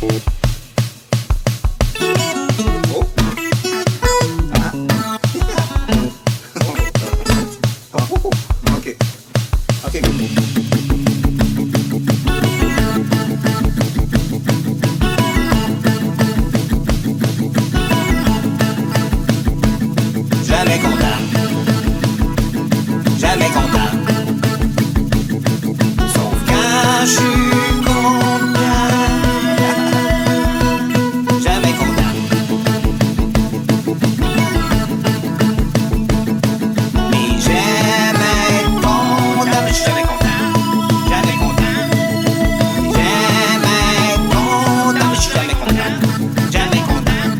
Oh. Ah. Oh. Ok. Ok. Jamais content. Jamais content. Sauf quand je suis content. Jamais content. Mais jamais content. Mais je suis jamais content. Jamais content. Jamais content. Mais je suis jamais content. Jamais content.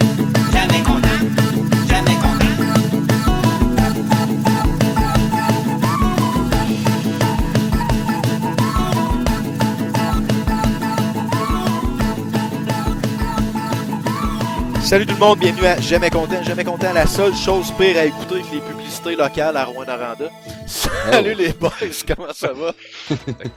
Jamais content. Jamais content. Salut tout le monde, bienvenue à Jamais Content. Jamais Content, la seule chose pire à écouter que les publicités locales à Rouyn-Noranda. Salut les boys, comment ça va?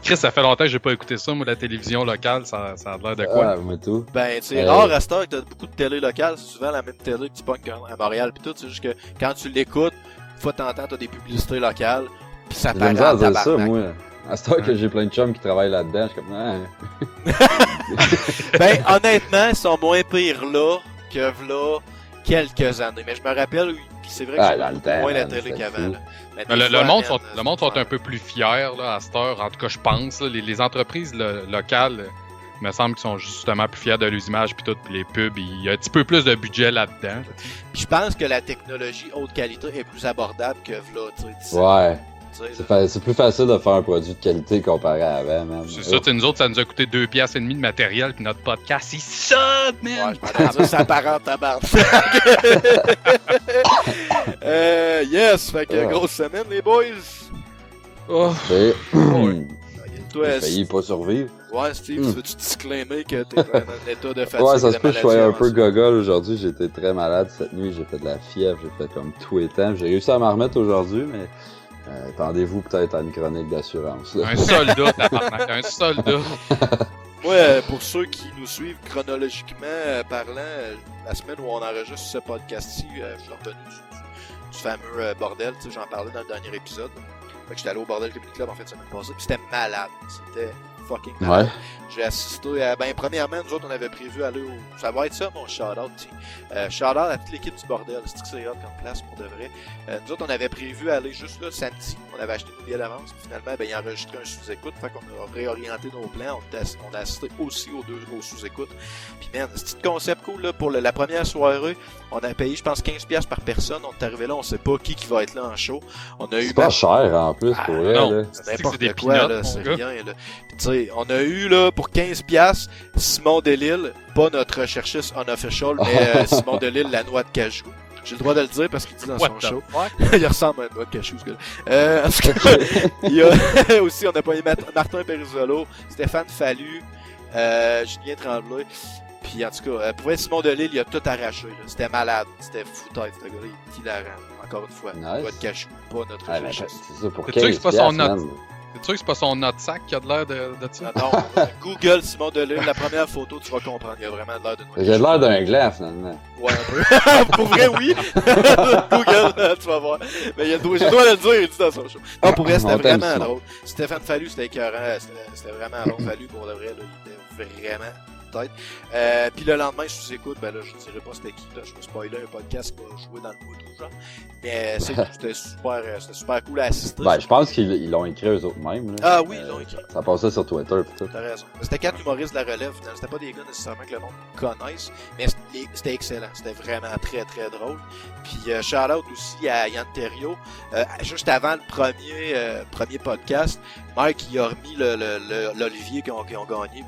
Chris, ça fait longtemps que j'ai pas écouté ça, moi, la télévision locale, ça a l'air de quoi? Ah, moi tout. Ben, c'est rare à cette heure que t'as beaucoup de télé locale, c'est souvent la même télé que tu pognes à Montréal pis tout, c'est juste que quand tu l'écoutes, une fois de temps en temps, t'as des publicités locales, pis ça J'ai paraît misère à en dire ça, tabarnak. moi. À cette heure que j'ai plein de chums qui travaillent là-dedans, je suis comme, ah. Ben, honnêtement, ils sont moins pires là que v'là quelques années. Mais je me rappelle, pis c'est vrai que Ah, j'ai dans le beaucoup temps, moins la man, télé c'était qu'avant, fou. là. Mais Mais des le fois, monde man, sont, le monde sont un peu plus fiers là, à cette heure, en tout cas je pense. Là, les entreprises locales, il me semble qu'ils sont justement plus fiers de leurs images puis tout, puis les pubs, il y a un petit peu plus de budget là-dedans. Puis je pense que la technologie haute qualité est plus abordable que v'là, tu sais. Ouais. Tu sais, C'est plus facile de faire un produit de qualité comparé à avant, man. C'est ça, tu sais, nous autres, ça nous a coûté 2,5 piastres de matériel, puis notre podcast, c'est ça, Ouais, man! je m'en dire, ça part en tabarnak. Yes, fait que Ouais. grosse semaine, les boys. Oh, Et... Toi, J'ai failli pas survivre. ouais, Steve, tu veux-tu disclaimer que t'es en état de fatigue? Ouais, ça se de peut que je sois maladie un peu avancée? gogol aujourd'hui. J'ai été très malade cette nuit. J'ai fait de la fièvre. J'ai fait comme tout et temps. J'ai réussi à m'en remettre aujourd'hui, mais attendez-vous peut-être à une chronique d'assurance. là. un soldat, tabarnak, un soldat. Moi, pour ceux qui nous suivent chronologiquement parlant, la semaine où on enregistre ce podcast-ci, je suis revenu du fameux bordel, tu sais, j'en parlais dans le dernier épisode. Fait que j'étais allé au bordel Comedy Club en fait semaine passée, puis c'était malade. C'était fucking malade. Ouais. J'ai assisté à... Ben, premièrement, nous autres, on avait prévu aller au... Ça va être ça, mon shout-out, tiens. Shout-out à toute l'équipe du bordel. C'est que c'est hot comme place, pour de vrai. Nous autres, on avait prévu aller juste là, samedi. On avait acheté nos billets d'avance. Puis finalement, ben, il a enregistré un sous-écoute. Fait qu'on a réorienté nos plans. On a assisté aussi aux sous-écoutes. Puis, man, c'est un concept cool, là. Pour la première soirée, on a payé, je pense, 15$ par personne. On est arrivé là, on sait pas qui va être là en show. On a eu... C'est pas cher en plus Ah, pour vrai. non. Là. C'est C'est n'importe des quoi, peanuts, là, mon c'est gars. rien, là. Puis, tu sais, on a eu, là, pour 15$, Simon Delille, pas notre recherchiste unofficial, mais Simon Delille, la noix de cajou. J'ai le droit de le dire parce qu'il dit dans What son the show. fuck? Il ressemble à une noix de cajou, ce gars-là. En tout cas, il y a aussi, on a pas eu Martin Perisolo, Stéphane Fallu, Julien Tremblay. Puis en tout cas, pour vrai, Simon Delille, il a tout arraché, là. C'était malade, c'était fou tête, ce gars-là, il est hilarant. Encore une fois, Nice. noix de cajou, pas notre Ah, ben, recherchiste. c'est ça pour T'es sûr que 15 c'est pas son piastres, note? man. T'es sûr que c'est pas son note sac qui a de l'air de ça? Non, Google Simon Delille, la première photo, tu vas comprendre, il a vraiment l'air d'une noix de J'ai cajou. l'air d'un gland finalement. Ouais, un peu. Pour vrai, oui. Google, tu vas voir. Mais j'ai le droit de le dire, il dit dans son show. Non, pour vrai, c'était On t'aime, vraiment Simon. drôle. Stéphane Fallu, c'était écœurant. C'était vraiment long. Fallu, pour de vrai, là, il était vraiment tête. Puis le lendemain, je vous écoute, ben là, je dirais pas c'était qui, là. Je vais spoiler un podcast qui va jouer dans le mois d'août, genre. Mais c'était super cool à assister. Ben, je pense qu'ils l'ont écrit eux autres mêmes. Là. Ah oui, ils l'ont écrit. Ça passait sur Twitter pis tout. T'as raison. C'était 4 humoristes de la relève, finalement. C'était pas des gars nécessairement que le monde connaisse, mais c'était excellent. C'était vraiment très très drôle. Puis shout-out aussi à Yann Terriot. Juste avant le premier podcast, Mike il a remis l'Olivier qu'ils ont gagné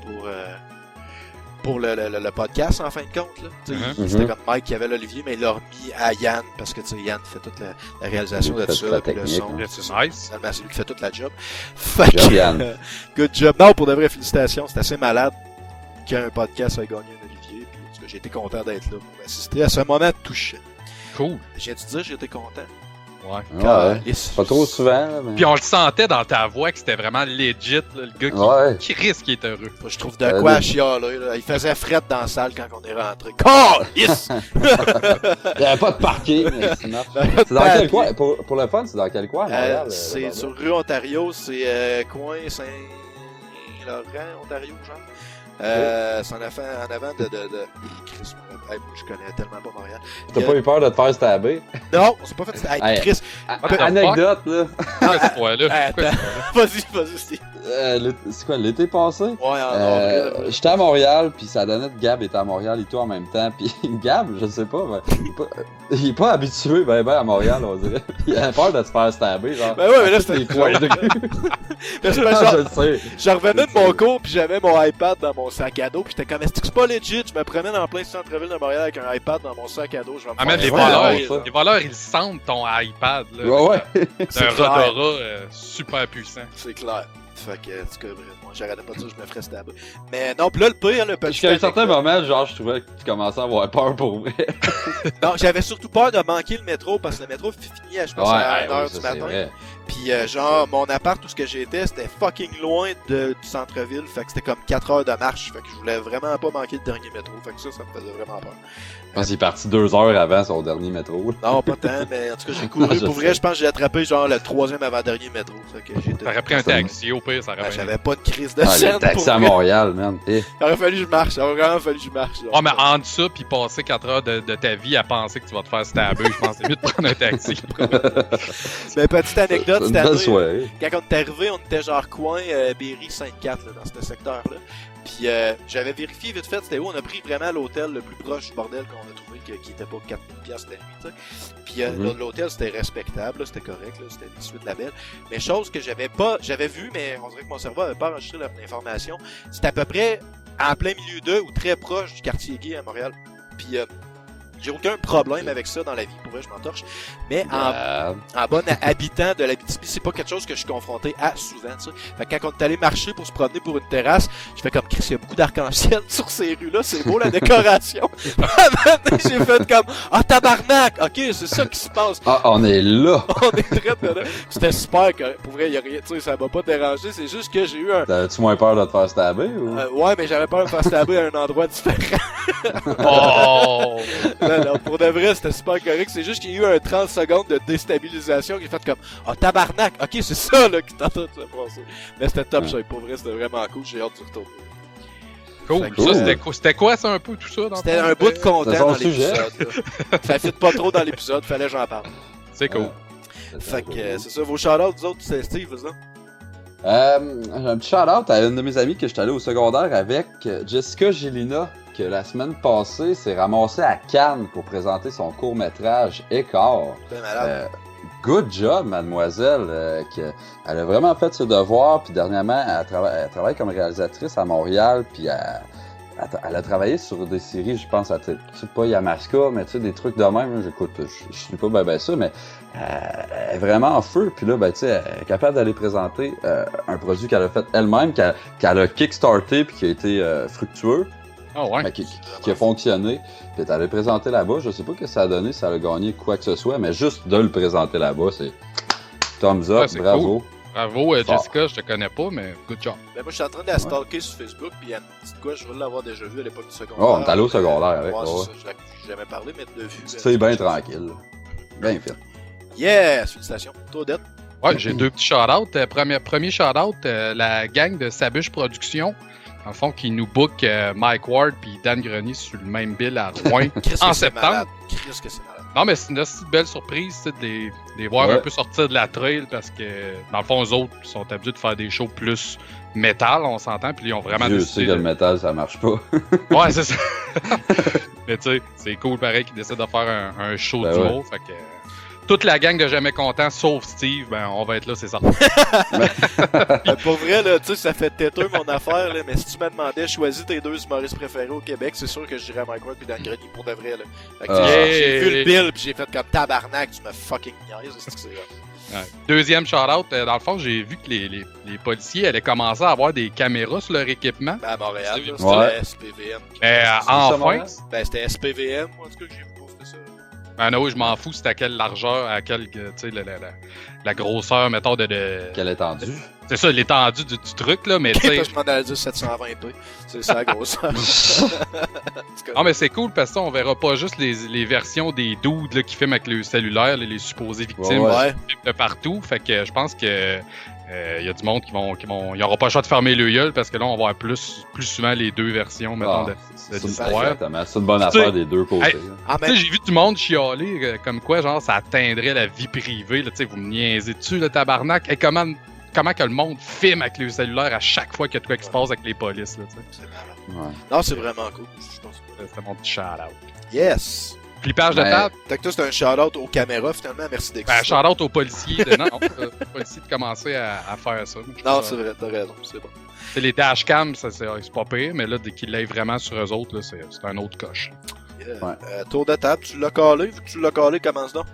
pour le podcast en fin de compte. Là. Mhm. C'était comme Mike qui avait l'Olivier, mais il l'a remis à Yann parce que Yann fait toute la réalisation Il de fait ça, toute la puis le technique, son. hein. C'est nice. Finalement, c'est lui qui fait toute la job. Fait Job, que, Yann. good job. Non, pour de vrai, félicitations. C'est assez malade qu'un podcast ait gagné un Olivier. Puis, en tout cas, j'ai été content d'être là pour assister à ce moment touchant. Cool. J'ai-tu dit, j'ai été content? Ouais. Ouais. Calisse. Pas trop souvent, là, mais. Puis on le sentait dans ta voix que c'était vraiment legit, là, le gars Ouais. qui risque qui est heureux. Moi, je trouve de quoi à chialer, là. Il faisait fret dans la salle quand on est rentré. Calisse! Il n'y avait pas de parking, mais sinon. C'est dans quel coin? Pour le fun, c'est dans quel coin, à Montréal? C'est sur rue Ontario, c'est coin Saint-Laurent, Ontario, genre. C'est en avant de... Chris, moi, je connais tellement pas Montréal. T'as pas eu peur de te faire stabber? Non, on s'est pas fait... Hey, Hey. Chris, Anecdote, là. Pourquoi ce point-là? attends, vas-y, Steve. C'est quoi, l'été passé? Ouais, en avril. J'étais à Montréal, puis sa donnette Gab était à Montréal et tout en même temps. Puis Gab, je sais pas, mais il est pas habitué ben à Montréal, on dirait. Il a peur de se faire stabber, genre. Ben ouais, mais là, à tous c'était les coins de rue. Mais c'est pas genre, Je le sais. je revenais de mon cours pis j'avais mon iPad dans mon sac à dos pis j'étais comme est-ce que c'est pas legit? Je me promène en plein centre-ville de Montréal avec un iPad dans mon sac à dos. Je vais me Ah, mais faire les ouais, voleurs, ça. les voleurs, ils sentent ton iPad, là. Ouais. C'est D'un clair. Rodora super puissant. C'est clair. Fait que, en tout cas, bref, moi j'arrêtais pas de dire que je me ferais stabber. Mais non, pis là, le pire, le petit. Jusqu'à un certain moment, genre, je trouvais que tu commençais à avoir peur pour vrai. Non, j'avais surtout peur de manquer le métro parce que le métro finit, je pense, à 1h du matin. Pis genre, mon appart, tout ce que j'étais, c'était fucking loin du centre-ville. Fait que c'était comme 4 heures de marche. Fait que je voulais vraiment pas manquer le dernier métro. Fait que ça me faisait vraiment peur. Je pense qu'il est parti 2 heures avant son dernier métro. Non, pas tant, mais en tout cas, j'ai couru. Non, je Pour vrai, sais. je pense que j'ai attrapé genre le 3e avant-dernier métro. Fait que j'étais. T'aurais pris un taxi, au pire, ça aurait Ben, bien. j'avais pas de crise de Ah, scène. le taxi pour à vrai. Montréal, man. Eh. Il aurait fallu que je marche. Il aurait vraiment fallu que je marche. genre. Oh, mais entre ça, puis passer 4 heures de ta vie à penser que tu vas te faire stabber, je pense que c'est mieux de prendre un taxi. Mais petite anecdote, C'est une cette belle année, soirée. quand on est arrivé, on était genre coin Berry-Sainte-4 là, dans ce secteur-là. Puis j'avais vérifié vite fait c'était où. On a pris vraiment l'hôtel le plus proche du bordel qu'on a trouvé, qui était pas 4000$ la nuit, tu sais. Puis l'hôtel c'était respectable, là, c'était correct, là, c'était des suites de la belle. Mais chose que j'avais vu, mais on dirait que mon cerveau avait pas enregistré l'information. C'était à peu près en plein milieu d'eux ou très proche du quartier gay à Montréal. Puis j'ai aucun problème avec ça dans la vie, pour vrai, je m'en torche. Mais en bon habitant de l'Abitibi, c'est pas quelque chose que je suis confronté à souvent, tu sais. Fait que quand on est allé marcher pour se promener pour une terrasse, je fais comme Chris, il y a beaucoup d'arc-en-ciel sur ces rues-là, c'est beau la décoration. J'ai fait comme ah tabarnak, ok, c'est ça qui se passe. Ah, on est là! On est très dedans. C'était super, pour vrai, il y a rien, tu sais, ça m'a pas dérangé, c'est juste que j'ai eu un. T'avais-tu moins peur de te faire stabber ou? Ouais, mais j'avais peur de me faire stabber à un endroit différent. Oh! Non, pour de vrai, c'était super correct. C'est juste qu'il y a eu un 30 secondes de déstabilisation qui a fait comme ah tabarnak, ok, c'est ça là qui t'entend de se passer. Mais c'était top shape, pour vrai, c'était vraiment cool. J'ai hâte de retourner. Cool. Fait que, Ça, c'était quoi, ça, un peu, tout ça? Dans C'était ton- un bout de content C'est son dans sujet. l'épisode. Là. Ça fit pas trop dans l'épisode, fallait que j'en parle. C'est cool. Fait que c'est ça, vos shout-outs, vous autres, c'est Steve, vous autres? J'ai un petit shout-out à une de mes amies que j'étais allé au secondaire avec, Jessica Gélina, que la semaine passée s'est ramassée à Cannes pour présenter son court-métrage Écart. Ben malade. Good job, mademoiselle. Elle a vraiment fait ses devoirs, puis dernièrement, elle travaille comme réalisatrice à Montréal, puis elle a travaillé sur des séries, je pense, je sais pas Yamaska, mais tu sais, des trucs de même, là, j'écoute, je suis pas ben ça, mais elle est vraiment en feu, puis là, ben tu sais, elle est capable d'aller présenter un produit qu'elle a fait elle-même, qu'elle a kickstarté, puis qui a été fructueux. Ah ouais. Qui a fonctionné. Puis elle allé présenter là-bas. Je sais pas que ça a donné, si elle a gagné quoi que ce soit, mais juste de le présenter là-bas, c'est thumbs up, Ouais, c'est bravo. Bravo, Jessica, je te connais pas, mais good job. Ben moi, je suis en train de la stalker sur Facebook, puis elle me dit quoi, je veux l'avoir déjà vu à l'époque du secondaire. Oh, on est allé au secondaire avec, Ouais, ouais. c'est ça, je l'ai jamais parlé, mais de vue. C'est bien tranquille. Bien fait. Yes, félicitations. Toi, Odette. Ouais, j'ai deux petits shout-outs. Premier shout-out, la gang de Sabuche Productions, dans le fond, qui nous book Mike Ward puis Dan Grenier sur le même bill à Rouen Qu'est-ce en que c'est septembre. malade. Qu'est-ce que c'est malade. Non, mais c'est une assez belle surprise, tu sais, de les voir Ouais. un peu sortir de la trail parce que, dans le fond, eux autres sont habitués de faire des shows plus métal, on s'entend, puis ils ont vraiment Dieu décidé sait que le métal, ça marche pas. Ouais, c'est ça. Mais tu sais, c'est cool pareil qu'ils décident de faire un show Ben duo. Fait que toute la gang de Jamais Content, sauf Steve, ben on va être là, c'est ça. Pour vrai, là, tu sais, ça fait têteux mon affaire, là, mais si tu me demandais, choisis tes deux humoristes préférés au Québec, c'est sûr que je dirais Mike Ward puis Dan Grenier pour de vrai, là. Fait que, tu sais, j'ai vu le bill puis j'ai fait comme tabarnak, tu me fucking niaises, c'est ce que c'est là. Ouais. Deuxième shout-out, dans le fond, j'ai vu que les policiers allaient commencer à avoir des caméras sur leur équipement. Ben, à Montréal, là, Ouais. c'était SPVM. Mais ça, enfin, Montréal? Ben, c'était SPVM, moi, en tout cas, que j'ai vu poster ça. Ah non, oui, je m'en fous, c'est à quelle largeur, à quelle, tu sais, la grosseur, mettons, Quelle étendue? C'est ça, l'étendue du truc, là, mais tu sais... Je m'en allais dire 720p. C'est ça la grosseur. Non, mais c'est cool parce que ça, on verra pas juste les versions des dudes là, qui filment avec le cellulaire, là, les supposées victimes Ouais. de partout. Fait que je pense que y a du monde qui vont. Il y aura pas le choix de fermer le gueule parce que là, on va voir plus souvent les deux versions, mettons, de l'histoire. Exactement. C'est une bonne Tu sais, affaire des deux côtés. hey, là. Ah, Tu sais, j'ai vu du monde chialer comme quoi, genre, ça atteindrait la vie privée. Là, tu sais, vous me niaisez dessus, le tabarnak. Hey, comment que le monde filme avec le cellulaire à chaque fois qu'il y a de quoi qui se passe avec les polices, là, tu sais. c'est malade. Ouais. Non, c'est vraiment cool. Je pense. C'était mon petit shout-out. Yes! Flippage de Ben, table. Fait que toi, c'est un shout-out aux caméras, finalement. Merci Ben, d'exister. shout-out aux policiers. Aux policiers de commencer à faire ça. Je Non, trouve c'est ça- vrai, t'as raison. C'est bon. C'est les dashcams, c'est pas pire, mais là, dès qu'ils l'aillent vraiment sur eux autres, là, c'est un autre coche. Yeah. Ouais. Tour de table, tu l'as collé? Vu que tu l'as collé, commence donc.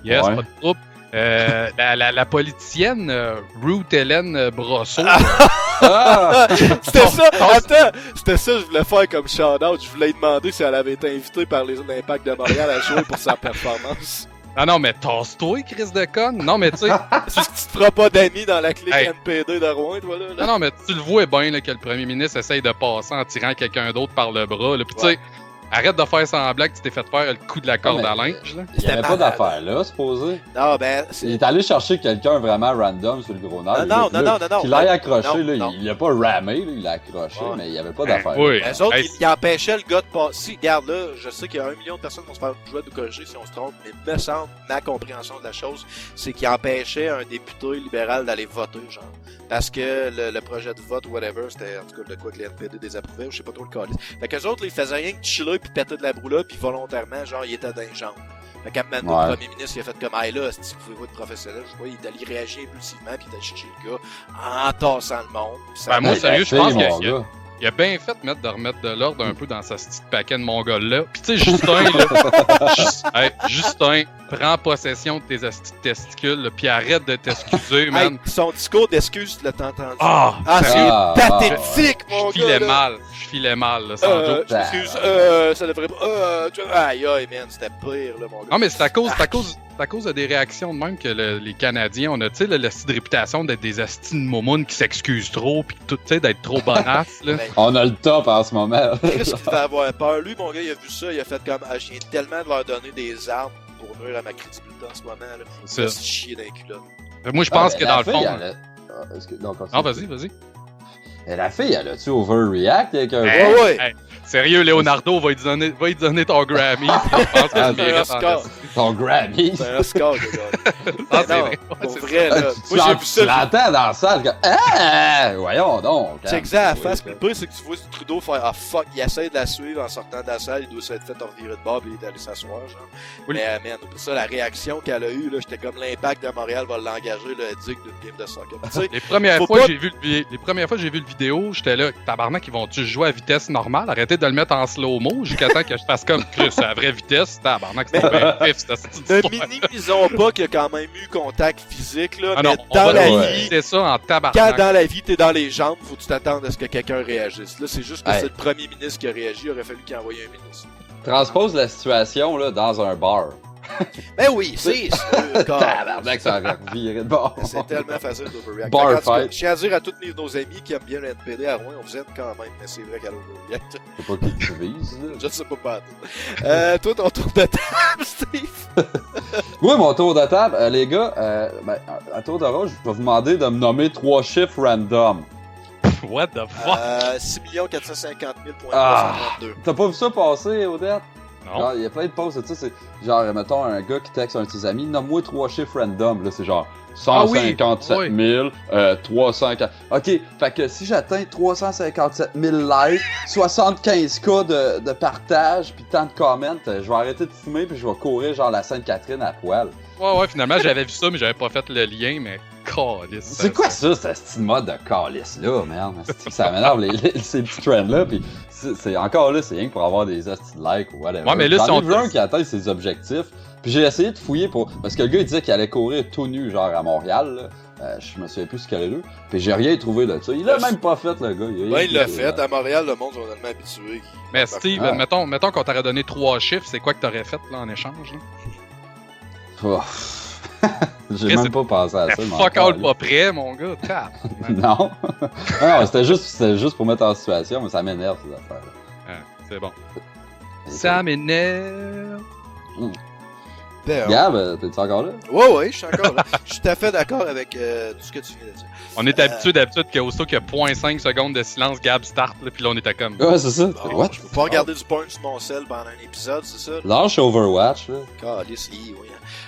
Yes, Ouais. pas de trouble. La politicienne Ruth Hélène Brosseau. Ah! C'était ça! Attends! C'était ça que je voulais faire comme shout-out. Je voulais demander si elle avait été invitée par l'Impact de Montréal à jouer pour sa performance. Ah non, mais tasse-toi, Chris de conne. Non, mais tu sais. C'est ce que tu te feras pas d'amis dans la clique Hey. NPD de Rouen, toi, là. Non, non, mais tu le vois bien là, que le premier ministre essaye de passer en tirant quelqu'un d'autre par le bras. Là. Puis tu sais, arrête de faire semblant que tu t'es fait faire le coup de la corde mais- à linge. Là. Il n'y avait C'était pas malade. d'affaire là, supposé. Non, ben, Il c'est... est allé chercher quelqu'un vraiment random sur le gros nerf. Non, non. Qu'il l'ait accroché, Non, là, non. il l'a pas ramé, là, il l'a accroché, Ouais. mais il n'y avait pas d'affaire. oui. là. Les autres, Hey, ils empêchaient le gars de passer. Regarde là, je sais qu'il y a 1 million de personnes qui vont se faire jouer de corriger si on se trompe, mais me semble, ma compréhension de la chose, c'est qu'ils empêchaient un député libéral d'aller voter, genre. Parce que le projet de vote ou whatever, c'était en tout cas de quoi que les NPD désapprouvait, ou je sais pas trop le calice. Fait qu'eux autres, là, ils faisaient rien que chiller puis péter de la broula, puis volontairement, genre, ils étaient dans les jambes. Fait qu'à un moment donné, Ouais. le premier ministre, il a fait comme, hey là, si vous pouvez voir de professionnel, je vois, il est allé réagir impulsivement, puis il est allé chercher le gars en tassant le monde. Puis ça- Ben, moi, Hey, sérieux, la je pense fille, qu'il mon gars. il a bien fait de remettre de l'ordre un peu dans sa petite paquet de mongols là. Puis tu sais, Justin, là, Justin, prends possession de tes asti de testicules, là, puis arrête de t'excuser, Hey, man. son discours d'excuse, tu l'as entendu? Ah, Ah, c'est Ah, pathétique, mon je gars! filais là. mal, là, sans doute. Excuse, ça devrait pas. Aïe, aïe, man, c'était pire, là, mon gars. Non, mais c'est à cause de des réactions de même que les Canadiens, on a, tu sais, la petite réputation d'être des astis de momounes qui s'excusent trop, puis tout, tu sais, d'être trop bonasses, là. Ben, On a le top en ce moment. Chris qui devait avoir peur. Lui, mon gars, il a vu ça, il a fait comme, ah, je viens tellement de leur donner des armes pour nuire à ma crédibilité en ce moment, là. Il C'est va ça. se chier dans les culottes. Moi, je pense que dans le fond. Non, vas-y. Et la fille, elle a-tu overreact avec un Hey, gars? ouais. hey, sérieux, Leonardo va lui donner ton Grammy. Je pense que Ah, tu mérites c'est un Oscar. Ton Grammy. C'est un Oscar, le gars. Ah, c'est Non, vrai. pour C'est vrai, Ah, là. tu Moi, j'ai vu ça. l'entends dans la salle, comme, ah, voyons donc. Check ça à la face, puis le pire, c'est que tu vois Trudeau faire ah fuck, il essaie de la suivre en sortant de la salle, il doit s'être fait revirer de bord et il est allé s'asseoir, genre. Oui. Mais man, pour ça, la réaction qu'elle a eue, là, j'étais comme l'Impact de Montréal va l'engager, le digne d'une game de soccer. Tu sais, Les premières Faut fois pas- que j'ai vu le vidéo, j'étais là, tabarnak, ils vont-tu jouer à vitesse normale? Arrêtez de le mettre en slow-mo jusqu'à temps que je fasse comme Chris à la vraie vitesse. Tabarnak, c'était bien pif, cette petite ne histoire. minimisons pas qu'il y a quand même eu contact physique, là, Ah mais non, on dans va la ouais. vie, c'est ça en quand tabarnak. dans la vie t'es dans les jambes, faut que tu t'attendes à ce que quelqu'un réagisse. Là, c'est juste que Hey. c'est le premier ministre qui a réagi, il aurait fallu qu'il envoie un ministre. Transpose la situation là, dans un bar. Ben oui, c'est sûr, Tabarnak, ça aurait viré de bord. C'est tellement facile d'overreact. Bar En tout cas, fight. je tiens à dire à tous nos amis qui aiment bien le NPD à Rouen, on vous aime quand même, mais c'est vrai qu'elle overreact. Je sais pas qui tu vises. là. Je sais pas. Toi, ton tour de table, Steve. Oui, mon tour de table. Les gars, à tour de rôle, je vais vous demander de me nommer 3 chiffres random. What the fuck? 6 450 000 Ah. 332. T'as pas vu ça passer, Odette? Non. Genre, il y a plein de posts, tu sais, c'est genre, mettons, un gars qui texte un de ses amis, nomme-moi 3 chiffres random, là, c'est genre 157 000, 340... Ok, fait que si j'atteins 357 000 likes, 75K de partage, puis tant de comments, je vais arrêter de fumer, puis je vais courir genre la Sainte-Catherine à poil. Ouais, finalement, j'avais vu ça, mais j'avais pas fait le lien, mais calice. C'est quoi ça, ce style mode de calice-là, merde? Ça m'énerve, ces petits trends-là, pis c'est encore là, c'est rien que pour avoir des hosties de likes ou whatever. Ouais, mais là, J'en si ai on vu un qui atteint ses objectifs, puis j'ai essayé de fouiller pour... Parce que le gars, il disait qu'il allait courir tout nu, genre, à Montréal, Je me souviens plus ce qu'elle a lu. Puis j'ai rien trouvé là dessus. Il l'a même pas fait, le gars. Ouais, il l'a fait. À Montréal, le monde sont tellement habitués. Mais Steve, mettons qu'on t'aurait donné 3 chiffres, c'est quoi que t'aurais fait là en échange? Là? Oh. J'ai même pas pensé à ça. Fuck all pas prêt, mon gars. Tap. Non. Non, c'était juste pour mettre en situation, mais ça m'énerve ces affaires-là. Ah, c'est bon. Ça m'énerve. Gab, t'es-tu encore là? Ouais, je suis encore là. Je suis tout à fait d'accord avec tout ce que tu viens de dire. On est habitué d'habitude qu'aussitôt qu'il y a 0.5 secondes de silence, Gab start, là, puis là on était comme. Ouais, c'est ça. Bon, What? je peux pas regarder du porn sur mon sel pendant un épisode, c'est ça? Lâche Overwatch, là. Calice, oui.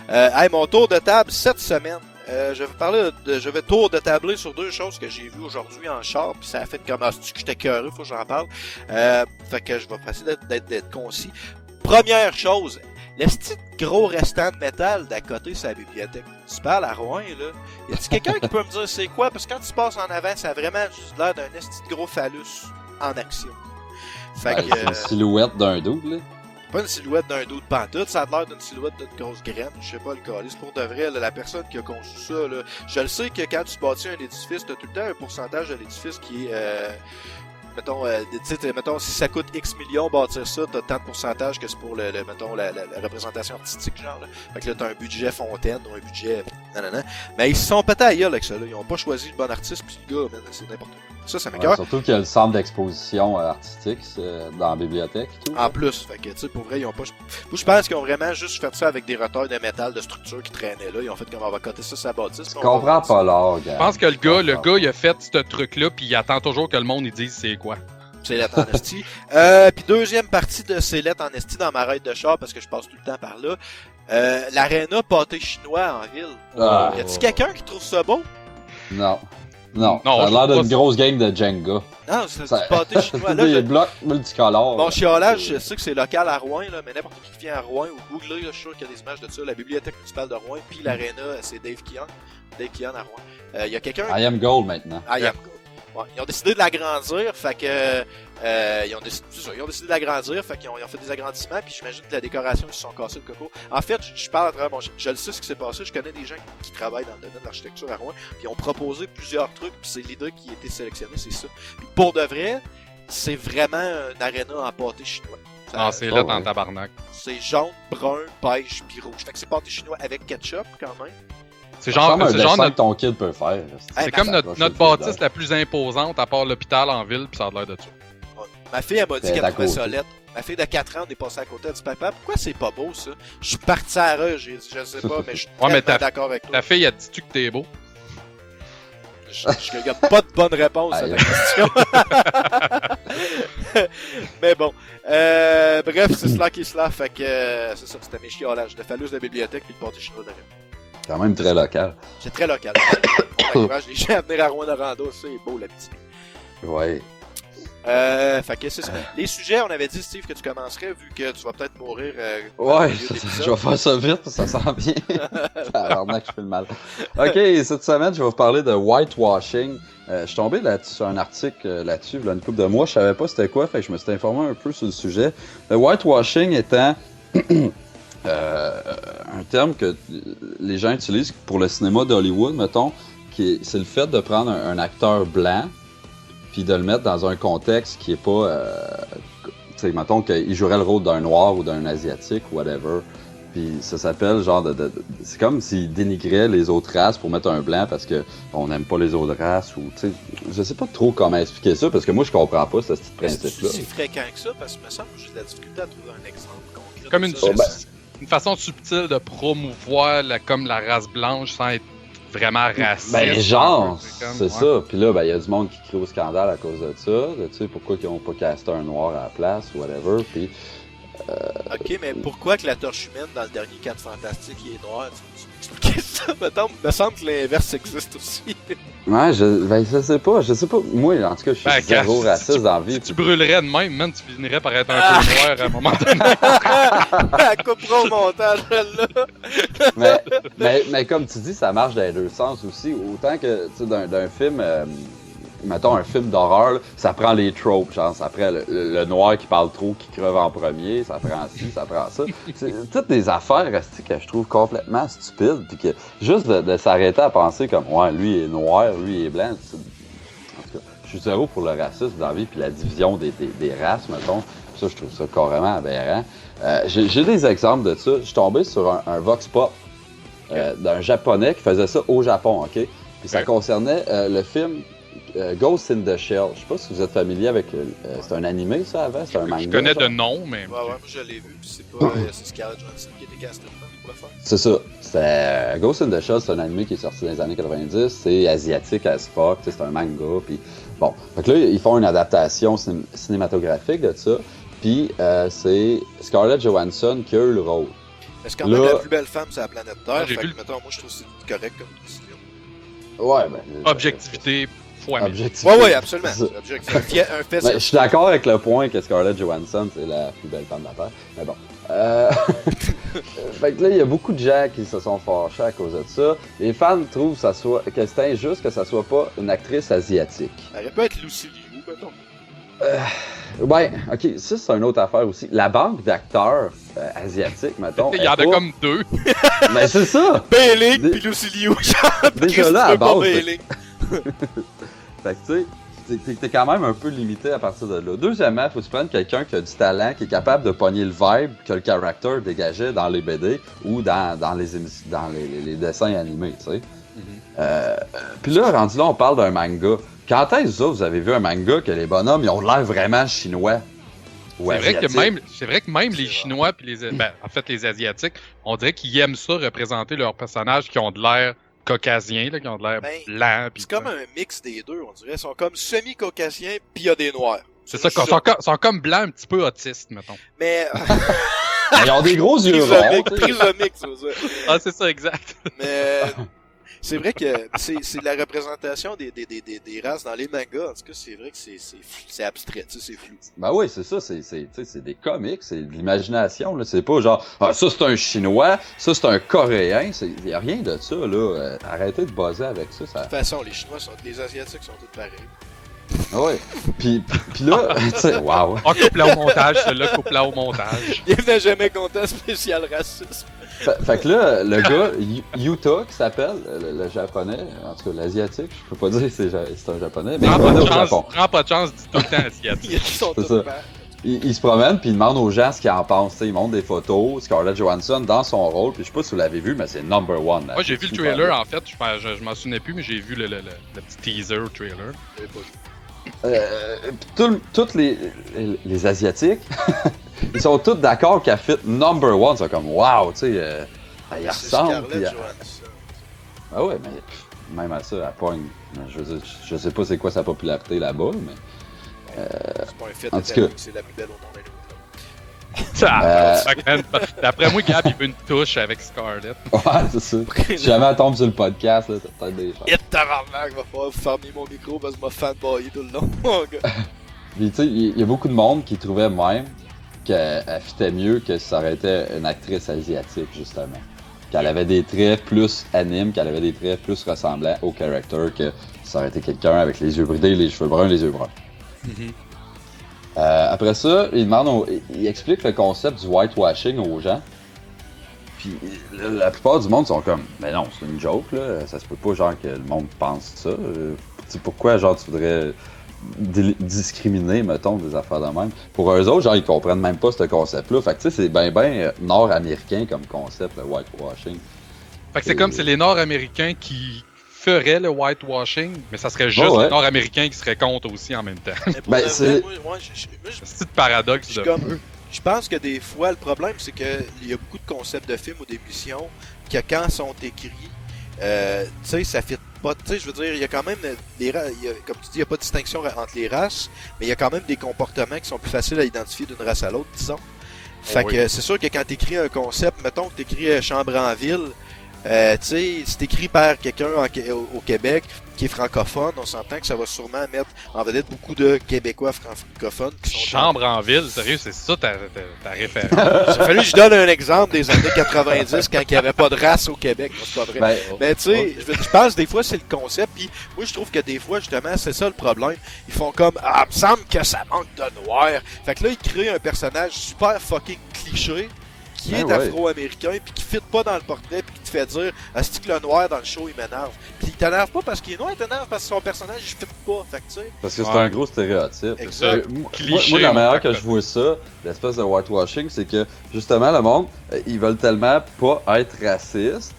Hey, mon tour de table cette semaine. Je vais tour de tabler sur 2 choses que j'ai vues aujourd'hui en char, puis ça a fait comme que j'étais cœureux, faut que j'en parle. Fait que je vais essayer d'être concis. Première chose, le petit gros restant de métal d'à côté sur la bibliothèque municipale à Rouen, là. Y a-t-il quelqu'un qui peut me dire c'est quoi? Parce que quand tu passes en avant, ça a vraiment juste l'air d'un esti de gros phallus en action. Fait que. C'est une silhouette d'un double, là. Pas une silhouette d'un dos de pantoute, ça a l'air d'une silhouette d'une grosse graine. Je sais pas le calice. Pour de vrai, là, la personne qui a conçu ça, là, je le sais que quand tu bâtis un édifice, t'as tout le temps un pourcentage de l'édifice qui est. Mettons, si ça coûte X millions bâtir ça, t'as tant de pourcentage que c'est pour la représentation artistique, genre. Là. Fait que là, t'as un budget fontaine ou un budget. Nanana. Mais ils se sont pétés à gueule avec ça, là. Ils ont pas choisi le bon artiste, puis le gars, man, c'est n'importe quoi. Ça m'écoeure. Surtout qu'il y a le centre d'exposition artistique dans la bibliothèque et tout. En plus, fait que, tu sais, pour vrai, ils ont pas. Je pense qu'ils ont vraiment juste fait ça avec des roteurs de métal de structure qui traînaient là. Ils ont fait comme on va coter ça sur la bâtisse. Je comprends pas l'art, gars. Je pense que le gars, il a fait ce truc-là, puis il attend toujours que le monde il dise c'est quoi. C'est lettre en esti. Puis deuxième partie de ces lettres en esti dans ma raide de char, parce que je passe tout le temps par là. L'aréna pâté chinois en ville. Y a-t-il quelqu'un qui trouve ça beau? Non. Ça Non, a l'air d'une ça. grosse game de Jenga. Non, c'est du pâté chinois. Là, Des blocs multicolores. Mon chiolage, je sais que c'est local à Rouen, là, mais n'importe qui vient à Rouen ou Google, là, je suis sûr qu'il y a des images de ça. La bibliothèque municipale de Rouen, puis l'aréna, c'est Dave Kian. Dave Kian à Rouen. Il y a quelqu'un. I am gold maintenant. I am gold. Ouais, ils ont décidé de l'agrandir, fait que ils ont décidé de l'agrandir, fait qu'ils ont fait des agrandissements, puis j'imagine que la décoration ils se sont cassés le coco. En fait, je parle à travers je le sais ce qui s'est passé, je connais des gens qui travaillent dans le domaine de l'architecture à Rouen, puis ils ont proposé plusieurs trucs, puis c'est l'idée qui a été sélectionnée, c'est ça. Puis pour de vrai, c'est vraiment un aréna en pâté chinois. C'est là dans tabarnak. C'est jaune, brun, beige, puis rouge. Fait que c'est pâté chinois avec ketchup quand même. C'est genre que ton kid peut faire. C'est comme notre bâtisse la plus imposante à part l'hôpital en ville, puis ça a l'air de ça. Ouais. Ma fille, elle m'a dit qu'elle trouvait ça lettre. Ma fille de 4 ans, on est passé à côté, elle dit papa, pourquoi c'est pas beau ça? Je suis parti à rue, j'ai dit je sais pas, mais je suis d'accord avec toi. Ta fille, elle dit-tu que t'es beau? Il n'y a pas de bonne réponse à ta question. Mais bon. Bref, c'est cela qui est cela. Fait que c'est ça, c'était mes chiolages. Le phallus de la bibliothèque puis le pâté chinois de la Quand même très local. C'est très local. On encourage les gens à venir à Rouen-Noranda, c'est beau la petite. Ouais. Fait que c'est ça. Les sujets, on avait dit, Steve, que tu commencerais vu que tu vas peut-être mourir. Ouais, je vais faire ça vite, ça sent bien. Alors, je fais le mal. Ok, cette semaine, je vais vous parler de whitewashing. Je suis tombé sur un article là-dessus, il y a une couple de mois, je savais pas c'était quoi, fait que je me suis informé un peu sur le sujet. Le whitewashing étant un terme que les gens utilisent pour le cinéma d'Hollywood, mettons, c'est le fait de prendre un acteur blanc puis de le mettre dans un contexte qui est pas... tu sais, mettons qu'il jouerait le rôle d'un noir ou d'un asiatique, whatever. Puis ça s'appelle genre c'est comme s'il dénigrait les autres races pour mettre un blanc parce que on n'aime pas les autres races ou... Tu sais, je sais pas trop comment expliquer ça parce que moi je comprends pas ce petit principe-là. C'est si fréquent que ça parce que me semble que j'ai de la difficulté à trouver un exemple concret. Comme une façon subtile de promouvoir comme la race blanche sans être vraiment raciste. Ben genre, c'est ça. Puis là, ben il y a du monde qui crie au scandale à cause de ça. Tu sais, pourquoi ils ont pas casté un noir à la place ou whatever. Puis... Ok, mais pourquoi que la torche humaine dans le dernier 4 Fantastique il est noir? Tu expliquer ça? Me semble que l'inverse existe aussi. Ouais, je sais pas. Moi, en tout cas, je suis zéro raciste dans la vie. Si tu brûlerais de même, man, tu finirais par être un peu noir à un moment donné. Elle coupera au montage, là. mais comme tu dis, ça marche dans les deux sens aussi. Autant que, tu sais, d'un film... mettons, un film d'horreur, là, ça prend les tropes, genre, ça prend le noir qui parle trop, qui creve en premier, ça prend ci, ça prend ça. C'est toutes des affaires, que je trouve complètement stupides, puis que juste de s'arrêter à penser comme, ouais, lui est noir, lui est blanc, en tout cas, je suis zéro pour le racisme dans la vie, puis la division des races, mettons, ça, je trouve ça carrément aberrant. J'ai des exemples de ça, je suis tombé sur un vox pop d'un japonais qui faisait ça au Japon, OK? Puis ça concernait le film Ghost in the Shell. Je sais pas si vous êtes familier avec... c'est un animé, ça, avant? C'est un manga? Je connais genre? de nom, mais... Ouais, moi je l'ai vu, puis c'est pas... c'est Scarlett Johansson qui était castée pour le faire. C'est ça. C'était Ghost in the Shell, c'est un animé qui est sorti dans les années 90. C'est asiatique as fuck, c'est un manga, puis... Bon, fait que là, ils font une adaptation cinématographique de ça, puis c'est Scarlett Johansson qui a eu le rôle. Mais c'est quand même la plus belle femme sur la planète Terre, j'ai fait vu que, mettons, moi je trouve que c'est correct comme décision. Ouais, ben... Objectivité fois 1000. Objectivité. Ouais, absolument. Objectivité. Un fait, Ben, je suis d'accord avec le point que Scarlett Johansson, c'est la plus belle femme de la Terre. Mais bon. Fait que là, il y a beaucoup de gens qui se sont fâchés à cause de ça. Les fans trouvent que c'est injuste que ça soit pas une actrice asiatique. Elle aurait pu être Lucy Liu, mettons. Ouais, ok, ça c'est une autre affaire aussi. La banque d'acteurs asiatiques, mettons. Il y en a comme 2. Mais c'est ça! Bailing pis Lucy Liu. Déjà là, à base. Bailing. Fait que tu sais, t'es quand même un peu limité à partir de là. Deuxièmement, faut se prendre quelqu'un qui a du talent, qui est capable de pogner le vibe que le character dégageait dans les BD ou dans les dessins animés, tu sais. Puis là, rendu là, on parle d'un manga. Quand est-ce que vous avez vu un manga que les bonhommes, ils ont l'air vraiment chinois? C'est vrai que même les Chinois puis en fait les Asiatiques, on dirait qu'ils aiment ça représenter leurs personnages qui ont de l'air caucasiens, là, qui ont de l'air blancs. C'est comme un mix des deux, on dirait. Ils sont comme semi-caucasiens pis il y a des noirs. C'est ça, ils sont comme blancs un petit peu autistes, mettons. Mais... Ils ont des gros yeux ronds. Trisomique, ça veut dire. Ah, c'est ça, exact. Mais... C'est vrai que c'est la représentation des races dans les mangas. En tout cas, c'est vrai que c'est abstrait, tu sais, c'est flou. Ben oui, c'est ça, c'est des comics, c'est de l'imagination, là. C'est pas genre, ah, ça c'est un Chinois, ça c'est un Coréen, il y a rien de ça, là. Arrêtez de buzzer avec ça. De toute façon, les Asiatiques sont tous pareils. Ah ouais. Puis là, tu sais, waouh. On coupe là au montage, celui-là, coupe là au montage. Bienvenue à Jamais Content spécial racisme. Fait que là, le gars, Yuta, qui s'appelle, le japonais, en tout cas l'asiatique, je peux pas dire si c'est un japonais, mais il se promène au Japon. Prends pas de chance, dis tout le temps asiatique. Ils sont tous ça. pareils. Il se promène puis il demande aux gens ce qu'ils en pensent. T'sais, il montre des photos, Scarlett Johansson dans son rôle, puis je sais pas si vous l'avez vu, mais c'est number one. Moi j'ai vu le trailer en fait, je m'en souvenais plus, mais j'ai vu le petit teaser trailer. Tous les Asiatiques, ils sont tous d'accord qu'elle fit number one. C'est comme wow, tu sais, il ressemble. Puis, ah ouais, mais même à ça, elle pogne. Je veux dire, je sais pas c'est quoi sa popularité là-bas, mais. C'est pas un fait en tout cas, c'est la plus belle au monde. D'après moi, Gab, il veut une touche avec Scarlett. Ouais, c'est ça. Si jamais elle tombe sur le podcast, là, t'as peut-être des chances. Et tabarnak, va falloir fermer mon micro parce que je m'a fanboyé tout le long, mon gars. Puis tu sais, il y a beaucoup de monde qui trouvait même qu'elle fitait mieux que si ça aurait été une actrice asiatique, justement. Qu'elle avait des traits plus animes, qu'elle avait des traits plus ressemblants au character que si ça aurait été quelqu'un avec les yeux bridés, les cheveux bruns, les yeux bruns. Après ça, il explique le concept du whitewashing aux gens. Puis la plupart du monde sont comme, mais non, c'est une joke, là. Ça se peut pas, genre, que le monde pense ça. Pourquoi, genre, tu voudrais discriminer, mettons, des affaires de même? Pour eux autres, genre, ils comprennent même pas ce concept-là. Fait que, tu sais, c'est ben nord-américain comme concept, le whitewashing. Fait que c'est comme c'est les Nord-Américains qui feraient le whitewashing, mais ça serait juste les Nord-Américains qui seraient contre aussi en même temps. Ben, c'est... C'est de paradoxe. Je pense que des fois, le problème, c'est qu'il y a beaucoup de concepts de films ou d'émissions que quand sont écrits, tu sais, ça fit pas. Tu sais, je veux dire, il y a quand même comme tu dis, il n'y a pas de distinction entre les races, mais il y a quand même des comportements qui sont plus faciles à identifier d'une race à l'autre, disons. Fait que c'est sûr que quand tu écris un concept, mettons que tu écris Chambre en ville, Tu sais, c'est écrit par quelqu'un au Québec qui est francophone. On s'entend que ça va sûrement mettre en vedette beaucoup de Québécois francophones qui sont Chambre en ville, sérieux, c'est ça ta référence. Il a fallu que je donne un exemple des années 90 quand il n'y avait pas de race au Québec. Non, c'est pas vrai. Ben, Mais tu sais, je pense des fois c'est le concept. Puis moi je trouve que des fois justement c'est ça le problème. Ils font comme ah, il me semble que ça manque de noir. Fait que là ils créent un personnage super fucking cliché qui est Ben ouais. afro-américain puis qui fit pas dans le portrait puis qui te fait dire est-ce que le noir dans le show il m'énerve. Puis il t'énerve pas parce qu'il est noir, il t'énerve parce que son personnage il fit pas. Fait que tu sais. Parce que c'est Ouais. un gros stéréotype. Exact. Cliché, La mon manière père. que je vois ça, l'espèce de whitewashing, c'est que justement le monde, ils veulent tellement pas être racistes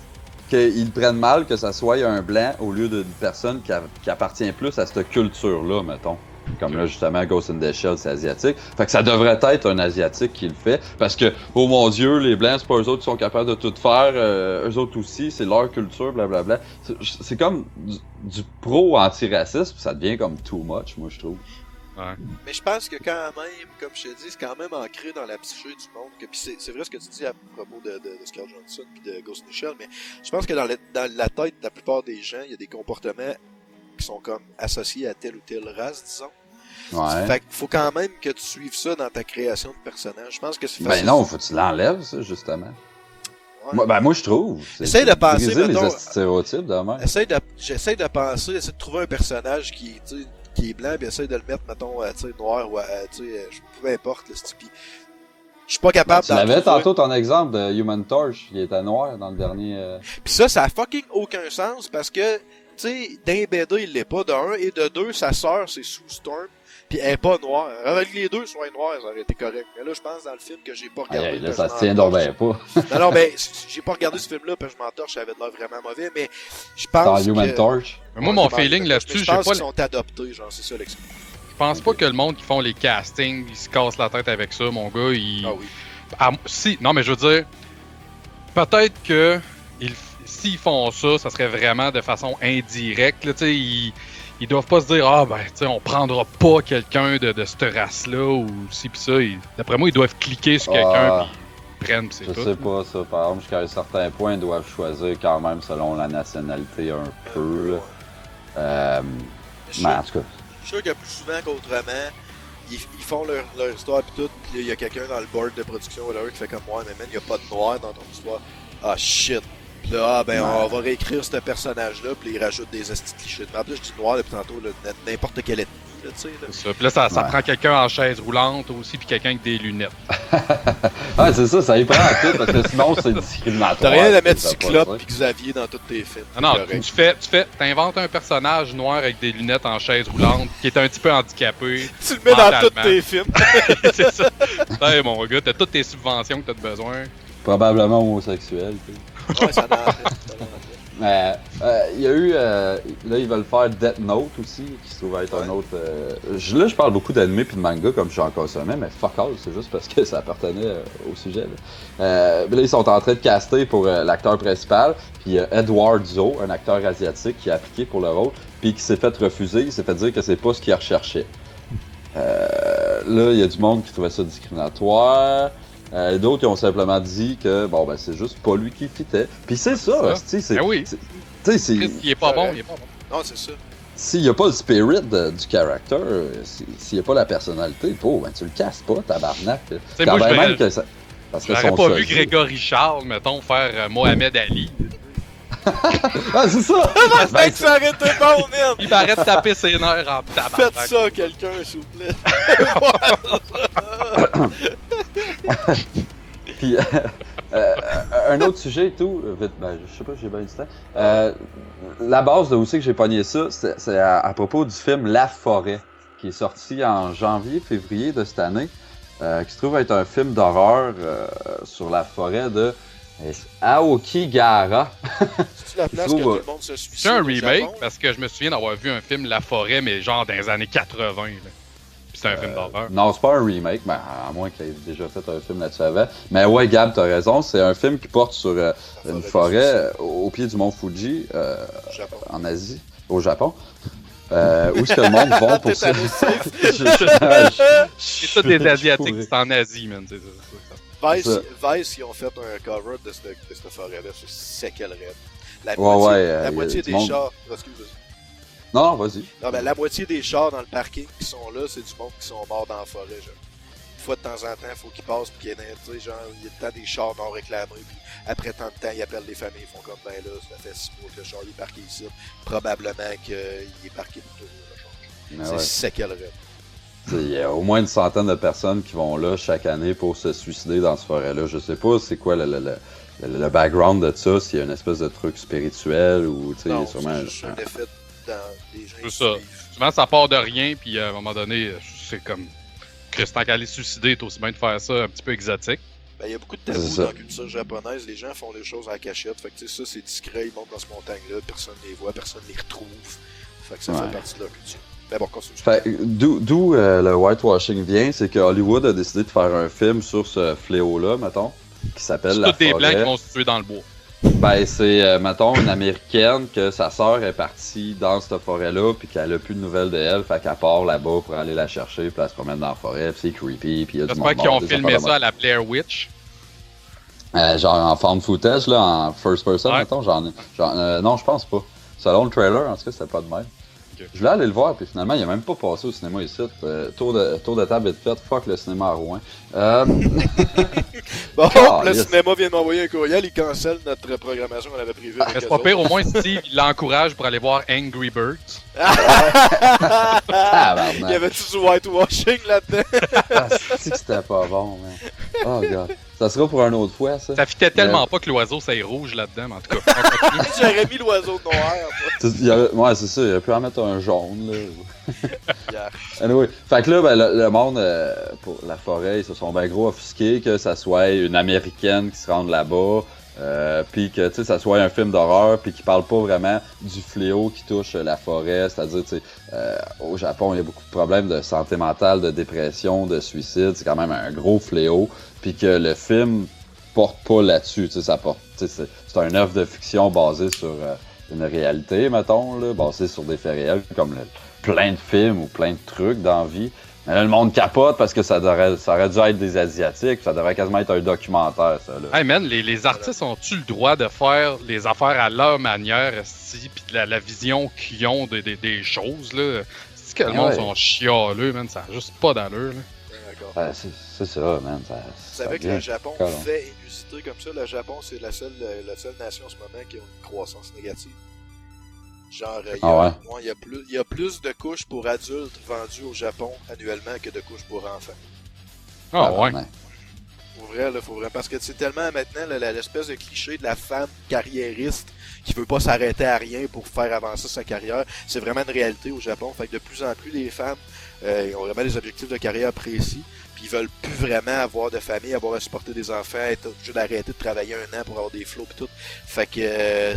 qu'ils prennent mal que ça soit un blanc au lieu d'une personne qui appartient plus à cette culture-là, mettons. Comme là, justement, Ghost in the Shell, c'est asiatique. Fait que ça devrait être un asiatique qui le fait. Parce que, oh mon Dieu, les blancs, c'est pas eux autres qui sont capables de tout faire. Eux autres aussi, c'est leur culture, blablabla. C'est comme du pro-antiracisme, ça devient comme too much, moi, je trouve. Mais je pense que quand même, comme je te dis, c'est quand même ancré dans la psyché du monde. Puis c'est vrai ce que tu dis à propos de Scarlett Johansson puis de Ghost in the Shell, mais je pense que dans la tête de la plupart des gens, il y a des comportements qui sont comme associés à telle ou telle race, disons. Ouais. Fait qu'il faut quand même que tu suives ça dans ta création de personnage. Je pense que c'est Ben facile. non, faut que tu l'enlèves, ça, justement. Ouais. Moi, je trouve. Essaye de penser, briser mettons, les stéréotypes, de même. J'essaie de penser, essayer de trouver un personnage qui est blanc, puis essaye de le mettre, mettons, tu sais, noir ou, tu sais, peu importe, le style. Je suis pas capable Tu l'avais trouver. tantôt ton exemple de Human Torch, qui était noir dans le dernier. Pis ça a fucking aucun sens parce que, tu sais, d'un BD, il l'est pas de un, et de deux, sa sœur, c'est Sue Storm, pis elle est pas noire. Avec les deux soient noirs, ça aurait été correct. Mais là, je pense dans le film que j'ai pas regardé. Là, parce ça que se je tient m'en donc bien pas. torche. Non, mais j'ai pas regardé ce film-là parce que je m'entorche, ça avait de l'air vraiment mauvais, mais je Dans pense Human que... Torch. Mais moi, mon Ouais, feeling mais là-dessus, je j'ai pense pas. qu'ils sont adoptés, genre, c'est ça l'explication. Je pense pas que le monde qui font les castings, ils se cassent la tête avec ça, mon gars. Ah oui. Si, non, mais je veux dire, peut-être que s'ils font ça, ça serait vraiment de façon indirecte. Là, tu sais, ils doivent pas se dire, ah ben, tu sais, on prendra pas quelqu'un de cette race-là ou ci pis ça. D'après moi, ils doivent cliquer sur quelqu'un pis ils prennent pis c'est Je tout. sais pas ça, par exemple, jusqu'à un certain point, ils doivent choisir quand même selon la nationalité un peu. Là. Mais en tout cas, Je suis sûr que plus souvent qu'autrement, ils font leur histoire pis tout, pis il y a quelqu'un dans le board de production whatever, qui fait comme moi, mais man, il y a pas de noir dans ton histoire. Ah shit. Pis là, ah ben on va réécrire ce personnage-là, pis ils rajoutent des estis clichés. En plus, je dis noir depuis tantôt, là, n'importe quelle ethnie, là, tu sais. Là. C'est ça. Puis là, ça Ouais. prend quelqu'un en chaise roulante aussi, puis quelqu'un avec des lunettes. ah, c'est ça y prend en tout, parce que sinon c'est discriminatoire. T'as rien à mettre c'est pas Cyclope ça. pis Xavier dans tous tes films. Ah non, C'est t'inventes un personnage noir avec des lunettes en chaise roulante, qui est un petit peu handicapé. Tu le mets dans tous mentalement. tes films. C'est ça. Hey, mon gars, t'as toutes tes subventions que t'as besoin. Probablement homosexuel. Tu sais. Ouais, ça en fait. Mais il y a eu. Là, ils veulent faire Death Note aussi, qui se trouve être un autre. Là, je parle beaucoup d'anime puis de manga comme je suis en consommé, mais fuck all, c'est juste parce que ça appartenait au sujet. Là. Là, ils sont en train de caster pour l'acteur principal, puis Edward Zo, un acteur asiatique qui a appliqué pour le rôle, puis qui s'est fait refuser, il s'est fait dire que c'est pas ce qu'il recherchait. Là, il y a du monde qui trouvait ça discriminatoire. D'autres qui ont simplement dit que bon ben c'est juste pas lui qui fitait. Puis c'est ça, tu sais, c'est. Ben oui. Tu sais, c'est. Il est pas bon, il est pas bon. Non, c'est ça. S'il n'y a pas le spirit du character, s'il n'y a pas la personnalité, ben tu le casses pas, tabarnak. sais, moi, je même que ça serait J'aurais son pas vu sosie. Grégory Charles, mettons, faire Mohamed Ali. Ah, c'est ça! Ben, que ça aurait été bon, man! Il m'arrête de taper ses nerfs en tabarnak. Faites ça à quelqu'un, s'il vous plaît. Puis, un autre sujet et tout, vite, ben, je sais pas, j'ai bien du temps. La base de où c'est que j'ai pogné ça, c'est à propos du film La Forêt, qui est sorti en janvier-février de cette année, qui se trouve être un film d'horreur sur la forêt de Aokigahara. C'est-tu la place que tout le monde se suicide? C'est un au remake, Japon? parce que je me souviens d'avoir vu un film La Forêt, mais genre dans les années 80. Là. Puis c'est un film d'horreur. Non, c'est pas un remake, mais à moins qu'il ait déjà fait un film là-dessus avant. Mais ouais, Gab, t'as raison, c'est un film qui porte sur une forêt au pied du mont Fuji, Au Japon. en Asie, au Japon. Où est-ce que le monde va pour T'es ça? allé safe. C'est tous des Asiatiques, c'est en Asie, man. C'est ça. Vice, ils ont fait un cover de cette forêt-là, c'est quel rêve. La moitié des chars. Excuse-moi. Non, vas-y. Non, ben, la moitié des chars dans le parking qui sont là, c'est du monde qui sont morts dans la forêt, genre. Une fois de temps en temps, il faut qu'ils passent, puis qu'il y ait, genre, il y a le temps des chars non réclamés, puis après tant de temps, ils appellent les familles, ils font comme, ben là, ça fait 6 mois que le char est parqué ici. Probablement qu'il est parqué pour toujours, le char. C'est quel rêve. Il y a au moins une centaine de personnes qui vont là chaque année pour se suicider dans ce forêt-là. Je sais pas c'est quoi le background de ça, s'il y a une espèce de truc spirituel ou, tu sais, il y a sûrement... c'est juste un effet dans les gens. C'est ça. Souvent, ça part de rien, puis à un moment donné, c'est comme... Christian qu'aller se suicider, t'as aussi bien de faire ça un petit peu exotique. Ben, il y a beaucoup de tabous dans la culture japonaise. Les gens font les choses en cachette. Fait que, tu sais, ça, c'est discret. Ils montent dans ce montagne-là. Personne ne les voit. Personne ne les retrouve. Fait que ça fait partie de leur culture. Ben bon, continue. D'où le whitewashing vient, c'est que Hollywood a décidé de faire un film sur ce fléau-là, mettons, qui s'appelle La Forêt. C'est tous des blancs qui vont se tuer dans le bois. Ben, c'est, mettons, une Américaine que sa sœur est partie dans cette forêt-là, puis qu'elle a plus de nouvelles de elle, fait qu'elle part là-bas pour aller la chercher, puis elle se promène dans la forêt, puis c'est creepy, puis il y a du monde. J'espère qu'ils ont filmé ça à la Blair Witch. Genre en found footage, là, en first person, mettons, non, je pense pas. Selon le trailer, en tout cas, c'était pas de même. Okay. Je voulais aller le voir, puis finalement, il a même pas passé au cinéma ici. Tour de table est fait, fuck le cinéma à Rouen. Bon, le cinéma vient de m'envoyer un courriel, il cancelle notre programmation qu'on avait prévue. C'est pas pire, au moins Steve, il l'encourage pour aller voir Angry Birds. Il y avait-tu du whitewashing là-dedans? C'est que c'était pas bon, man. Oh, god. Ça sera pour une autre fois, ça. Ça fitait tellement pas que l'oiseau, ça est rouge là-dedans, mais en tout cas. J'aurais mis l'oiseau noir. Ouais, c'est ça, il aurait pu en mettre un jaune, là. Anyway, fait que là, ben, le monde, pour la forêt, ils se sont bien gros offusqués que ça soit une Américaine qui se rende là-bas, puis que, tu sais, ça soit un film d'horreur, puis qui parle pas vraiment du fléau qui touche la forêt, c'est-à-dire, tu sais, au Japon, il y a beaucoup de problèmes de santé mentale, de dépression, de suicide, c'est quand même un gros fléau, puis que le film porte pas là-dessus, tu sais, ça porte, tu sais, c'est un œuvre de fiction basé sur une réalité, mettons, là, basé sur des faits réels, comme plein de films ou plein de trucs dans la vie. Mais là, le monde capote parce que ça aurait dû être des Asiatiques, ça devrait quasiment être un documentaire, ça, là. Hey man, les artistes ont-tu le droit de faire les affaires à leur manière, pis de la vision qu'ils ont des choses, là? C'est que le monde sont chialeux, man, ça a juste pas d'allure, là. C'est ça, man. Vous savez que le Japon fait inusité comme ça. Le Japon, c'est la seule nation en ce moment qui a une croissance négative. Genre, il y a plus de couches pour adultes vendues au Japon annuellement que de couches pour enfants. Ah ouais. Faut vrai, parce que c'est tellement maintenant l'espèce de cliché de la femme carriériste qui veut pas s'arrêter à rien pour faire avancer sa carrière. C'est vraiment une réalité au Japon. Fait que de plus en plus, les femmes ont vraiment des objectifs de carrière précis. Puis ils veulent plus vraiment avoir de famille, avoir à supporter des enfants, être obligé d'arrêter de travailler 1 an pour avoir des flots et tout. Fait que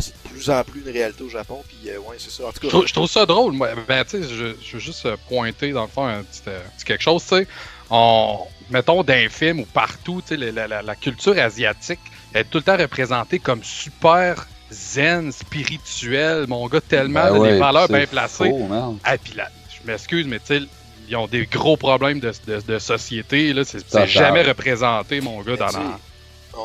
c'est de plus en plus une réalité au Japon. Puis ouais, c'est ça. En tout cas, je trouve ça drôle. Moi. Ben, tu sais, je veux juste pointer dans le fond un petit quelque chose. Tu sais, mettons dans les films ou partout, tu sais, la culture asiatique est tout le temps représentée comme super zen, spirituelle. Mon gars, tellement des valeurs bien placées. Ah, puis là, je m'excuse, mais tu sais, ils ont des gros problèmes de société. Là. C'est jamais représenté, mon gars, dans la...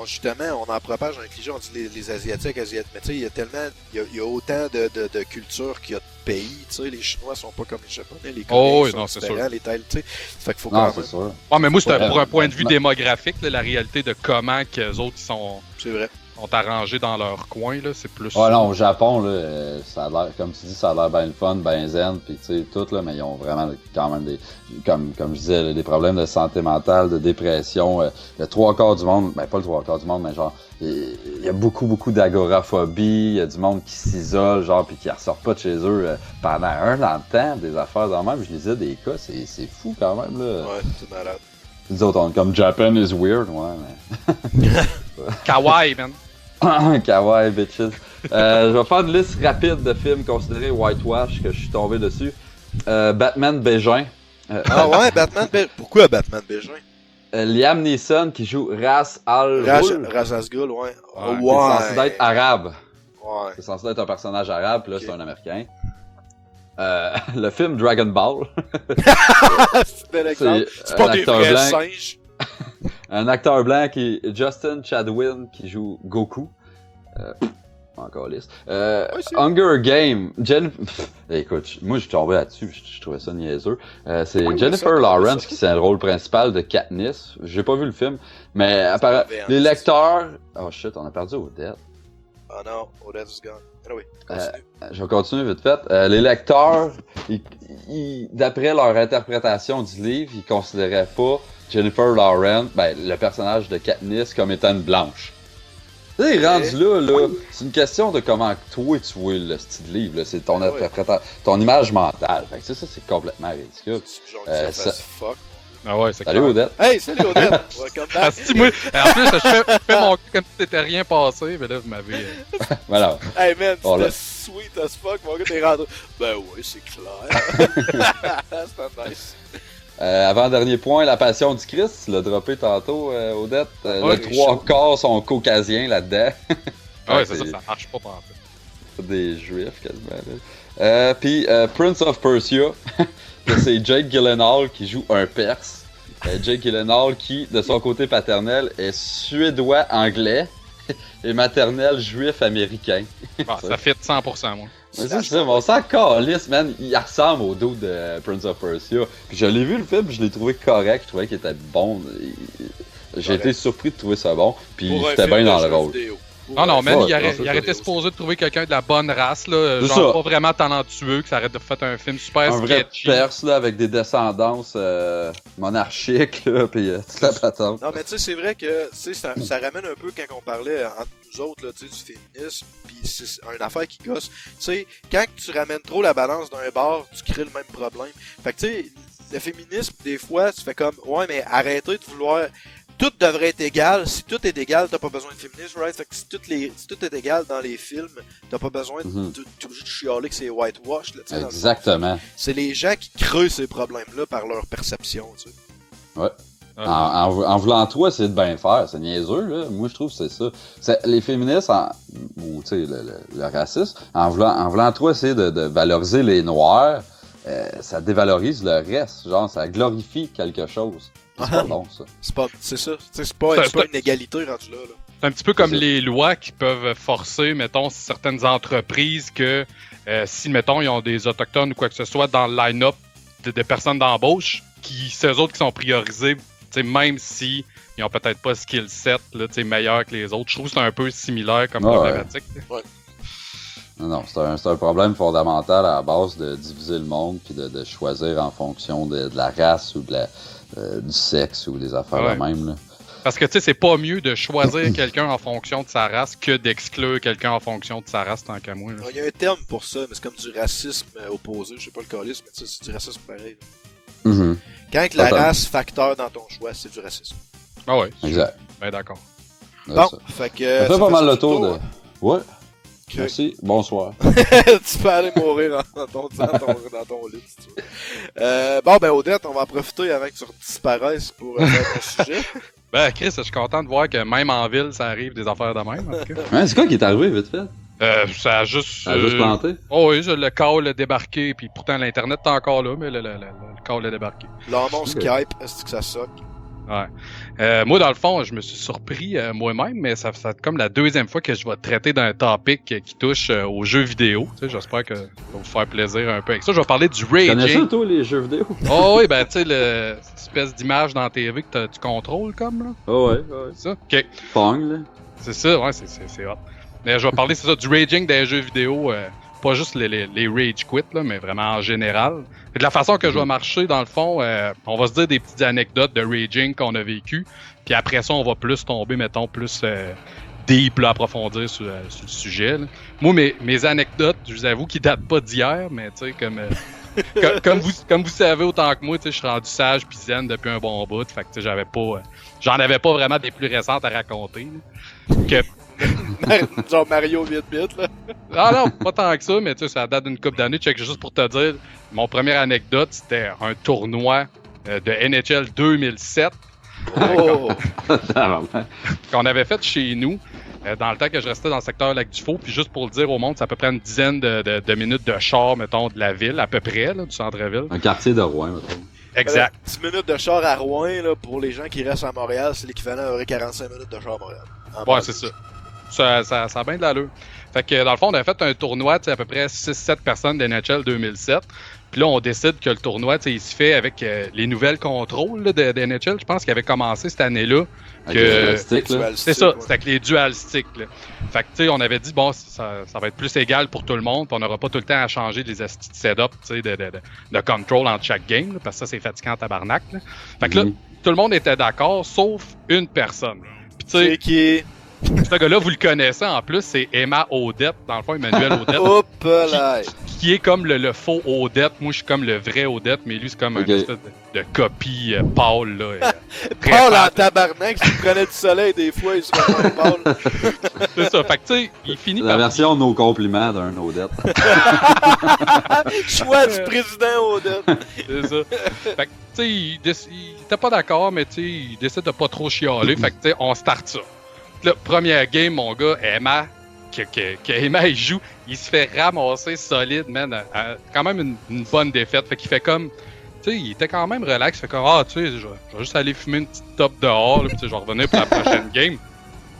Justement, on en propage un cliché, on dit les Asiatiques. Mais tu sais, il y a tellement... Il y a autant de cultures qu'il y a de pays. Tu sais, les Chinois sont pas comme les Japonais. Les Coréens sont différents. Les Thaïs, tu sais. Fait qu'il faut quand même... sûr. Ouais, mais moi, c'est pour un point de vue démographique, là, la réalité de comment qu'eux autres sont... C'est vrai. Sont arrangés dans leur coin, là, c'est plus... Ouais, non, au Japon, là, ça a l'air, comme tu dis, ça a l'air bien le fun, bien zen, pis tu sais, tout, là, mais ils ont vraiment quand même des, comme je disais, là, des problèmes de santé mentale, de dépression, le 3/4 du monde, ben pas le 3/4 du monde, mais genre, il y a beaucoup d'agoraphobie, il y a du monde qui s'isole, genre, pis qui ressort pas de chez eux pendant 1 an de temps, des affaires dans même, je lisais des cas, c'est fou quand même, là. Ouais, c'est malade. Les autres, on est comme Japan is weird, ouais, mais... Kawaii, man. Kawaii, bitches. Je vais faire une liste rapide de films considérés whitewash que je suis tombé dessus. Batman Bégin. Batman Bégin. Pourquoi Batman Bégin? Liam Neeson qui joue Ra's al Ghul. Ra's al Ghul, ouais. C'est censé être arabe. Ouais. C'est censé être un personnage arabe, puis là, c'est un américain. Le film Dragon Ball. C'est pas des vrais singes. Un acteur blanc qui est Justin Chadwin qui joue Goku. Encore liste. Hunger Game. Écoute, moi je suis tombé là-dessus, je trouvais ça niaiseux. C'est Jennifer Lawrence qui c'est le rôle principal de Katniss. J'ai pas vu le film, mais apparemment les lecteurs. Oh shit, on a perdu Odette. Oh non, Odette is gone. Anyway, je vais continuer vite fait. Les lecteurs, d'après leur interprétation du livre, ils considéraient pas Jennifer Lawrence, le personnage de Katniss, comme étant une blanche. Tu sais, rendu là, c'est une question de comment toi tu vois le style de livre, là. C'est ton interprétation, ton image mentale. Fait que ça, c'est complètement ridicule. fuck. Ah ouais, c'est Salut Odette. Hey, salut Odette! Welcome back! Moi, en plus, je fais mon cul comme si c'était rien passé, mais là, vous m'avez. Voilà. Hey man, Voilà. c'était sweet as fuck, mon gars, t'es rentré. Ben ouais, c'est clair. C'était nice. Avant-dernier point, la passion du Christ, tu l'as droppé tantôt, Odette. Ouais, le 3/4 sont caucasiens là-dedans. Ouais, c'est ça marche pas par Des juifs, quasiment. Puis Prince of Persia, que c'est Jake Gyllenhaal qui joue un Perse. Jake Gyllenhaal qui, de son côté paternel, est suédois-anglais et maternel juif-américain. Bon, ça fit 100%, moi. Mais c'est ça, on s'en calisse, man. Il ressemble au dos de Prince of Persia. Puis je l'ai vu le film, je l'ai trouvé correct, je trouvais qu'il était bon. J'ai été surpris de trouver ça bon, puis c'était bien dans le rôle. Non, man, Ouais, il aurait été supposé de trouver quelqu'un de la bonne race, là, C'est genre ça. pas vraiment talentueux, que ça aurait fait un film super Un vrai sketchy. Perse, là, avec des descendances monarchiques, là, pis toute la patente. Non, mais tu sais, c'est vrai que ça ramène un peu quand on parlait entre nous autres là, du féminisme, puis c'est une affaire qui gosse. Tu sais, quand tu ramènes trop la balance d'un bord, tu crées le même problème. Fait que tu sais, le féminisme, des fois, tu fais comme, ouais, mais arrêtez de vouloir. Tout devrait être égal. Si tout est égal, t'as pas besoin de féminisme, right? Fait que si tout est égal dans les films, t'as pas besoin de chialer que c'est whitewash, là, tu sais. Exactement. C'est les gens qui creusent ces problèmes-là par leur perception, tu sais. Ouais. En voulant toi, c'est de bien faire. C'est niaiseux, là. Moi, je trouve que c'est ça. Les féministes, ou tu sais, le racisme, en voulant toi, c'est de valoriser les Noirs, ça dévalorise le reste. Genre, ça glorifie quelque chose. C'est pas bon, ça. C'est ça. C'est pas une égalité rendu là. C'est un petit peu comme C'est ça. les lois qui peuvent forcer, mettons, certaines entreprises que si, mettons, ils ont des autochtones ou quoi que ce soit dans le line-up de personnes d'embauche, c'est eux autres qui sont priorisés, même si ils ont peut-être pas skill set là, meilleur que les autres. Je trouve que c'est un peu similaire comme problématique. Ouais. Non, c'est un problème fondamental à la base de diviser le monde puis de choisir en fonction de la race ou du sexe ou des affaires de même, là. Parce que, tu sais, c'est pas mieux de choisir quelqu'un en fonction de sa race que d'exclure quelqu'un en fonction de sa race, tant qu'à moi. Il y a un terme pour ça, mais c'est comme du racisme opposé. Je sais pas le calisme, mais c'est du racisme pareil. Mm-hmm. Quand la race facteur dans ton choix, c'est du racisme. Ah ouais. Exact. Ben d'accord. Bon, Ça. fait que... Ça fait pas mal le tour de... hein? Ouais. Okay. Merci. Bonsoir. Tu peux aller mourir dans ton lit, si tu veux. Bon, ben Odette, on va en profiter avant que tu disparaisses pour faire ton sujet. Ben Chris, je suis content de voir que même en ville, ça arrive des affaires de même, en tout cas. Ouais, c'est quoi qui est arrivé, vite fait? Ça a juste... Ça a juste planté? Oh oui, le call a débarqué, puis pourtant l'Internet est encore là, mais le call a débarqué. L'annonce Skype, est-ce que ça soque? Ouais. Moi, dans le fond, je me suis surpris moi-même, mais ça fait comme la deuxième fois que je vais traiter d'un topic qui touche aux jeux vidéo. Tu sais, j'espère que ça va vous faire plaisir un peu avec ça. Je vais parler du raging. Tu connais ça, toi, les jeux vidéo? Oh oui, ben tu sais, l'espèce d'image dans la TV que tu contrôles comme, là. Oh ouais. C'est ça? OK. Pong, là. C'est ça, ouais, c'est hot. Mais je vais parler, c'est ça, du raging des jeux vidéo, pas juste les rage quit, là, mais vraiment en général. Et de la façon que je vais marcher, dans le fond, on va se dire des petites anecdotes de raging qu'on a vécu, puis après ça, on va plus tomber, mettons, plus deep, là, approfondir sur le sujet, là. Moi, mes anecdotes, je vous avoue qu'ils datent pas d'hier, mais tu sais, comme vous savez autant que moi, tu sais, je suis rendu sage pis zen depuis un bon bout, fait que tu sais, j'en avais pas vraiment des plus récentes à raconter, là. Genre Mario 8-bit, là. Ah non, pas tant que ça, mais tu sais, ça date d'une couple d'années. Check, juste pour te dire, mon première anecdote, c'était un tournoi de NHL 2007 Oh! qu'on avait fait chez nous dans le temps que je restais dans le secteur Lac-du-Faux. Puis juste pour le dire au monde, c'est à peu près une dizaine de minutes de char, mettons, de la ville, à peu près, là, du centre-ville. Un quartier de Rouen, mettons. Exact. 10 minutes de char à Rouen, là, pour les gens qui restent à Montréal, c'est l'équivalent de 45 minutes de char à Montréal. Ouais, c'est ça. Ça a bien de l'allure. Fait que dans le fond, on a fait un tournoi, tu sais, à peu près 6-7 personnes de NHL 2007. Puis là, on décide que le tournoi, tu sais, il se fait avec les nouvelles contrôles là, de NHL. Je pense qu'il avait commencé cette année-là. Avec le joystick, là. C'est ça, c'est avec les dual sticks. Là. Fait que, tu sais, on avait dit, bon, ça va être plus égal pour tout le monde, puis on n'aura pas tout le temps à changer des astuces de setup, tu sais, de control entre chaque game, là, parce que ça, c'est fatigant en tabarnak. Là. Fait que là, tout le monde était d'accord, sauf une personne. Puis, tu sais, C'est qui est... ce gars-là, vous le connaissez en plus, c'est Emma Odette, dans le fond, Emmanuel Odette. Hop là! Qui est comme le faux Odette. Moi, je suis comme le vrai Odette, mais lui, c'est comme une espèce de copie pâle, là. Paul en tabarnak, s'il prenait du soleil des fois, il serait pas Paul. C'est ça. Fait que, tu sais, il finit La par... version nos compliments d'un Odette. Choix du président Odette. C'est ça. Fait que, tu sais, il était pas d'accord, mais tu sais, il décide de pas trop chialer. Fait que, tu sais, on start ça. Là, première game, mon gars, Emma, que Emma, il joue, il se fait ramasser solide, man. Quand même une bonne défaite. Fait qu'il fait comme... Tu sais, il était quand même relax. Fait comme, tu sais, je vais juste aller fumer une petite top dehors, là, puis tu sais, je vais revenir pour la prochaine game.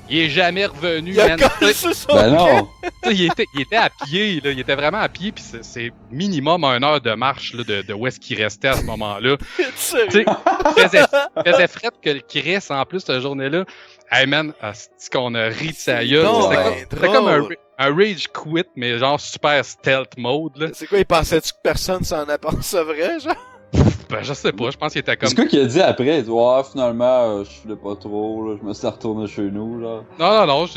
Il est jamais revenu, Il a man. collé sur son Ben non! Tu sais, il était à pied, là. Il était vraiment à pied, puis c'est minimum 1 heure de marche, là, de où est-ce qu'il restait à ce moment-là. Tu sais, il faisait fret que le Chris, en plus, cette journée-là. Hey man, c'est qu'on a ri de sa gueule. C'était comme un rage quit, mais genre super stealth mode, là. C'est quoi, il pensait-tu que personne s'en apercevrait, genre? Ben, je sais pas, je pense qu'il était comme... C'est quoi qu'il a dit après? Ouais, finalement, je filais pas trop, là, je me suis retourné chez nous, là. Non,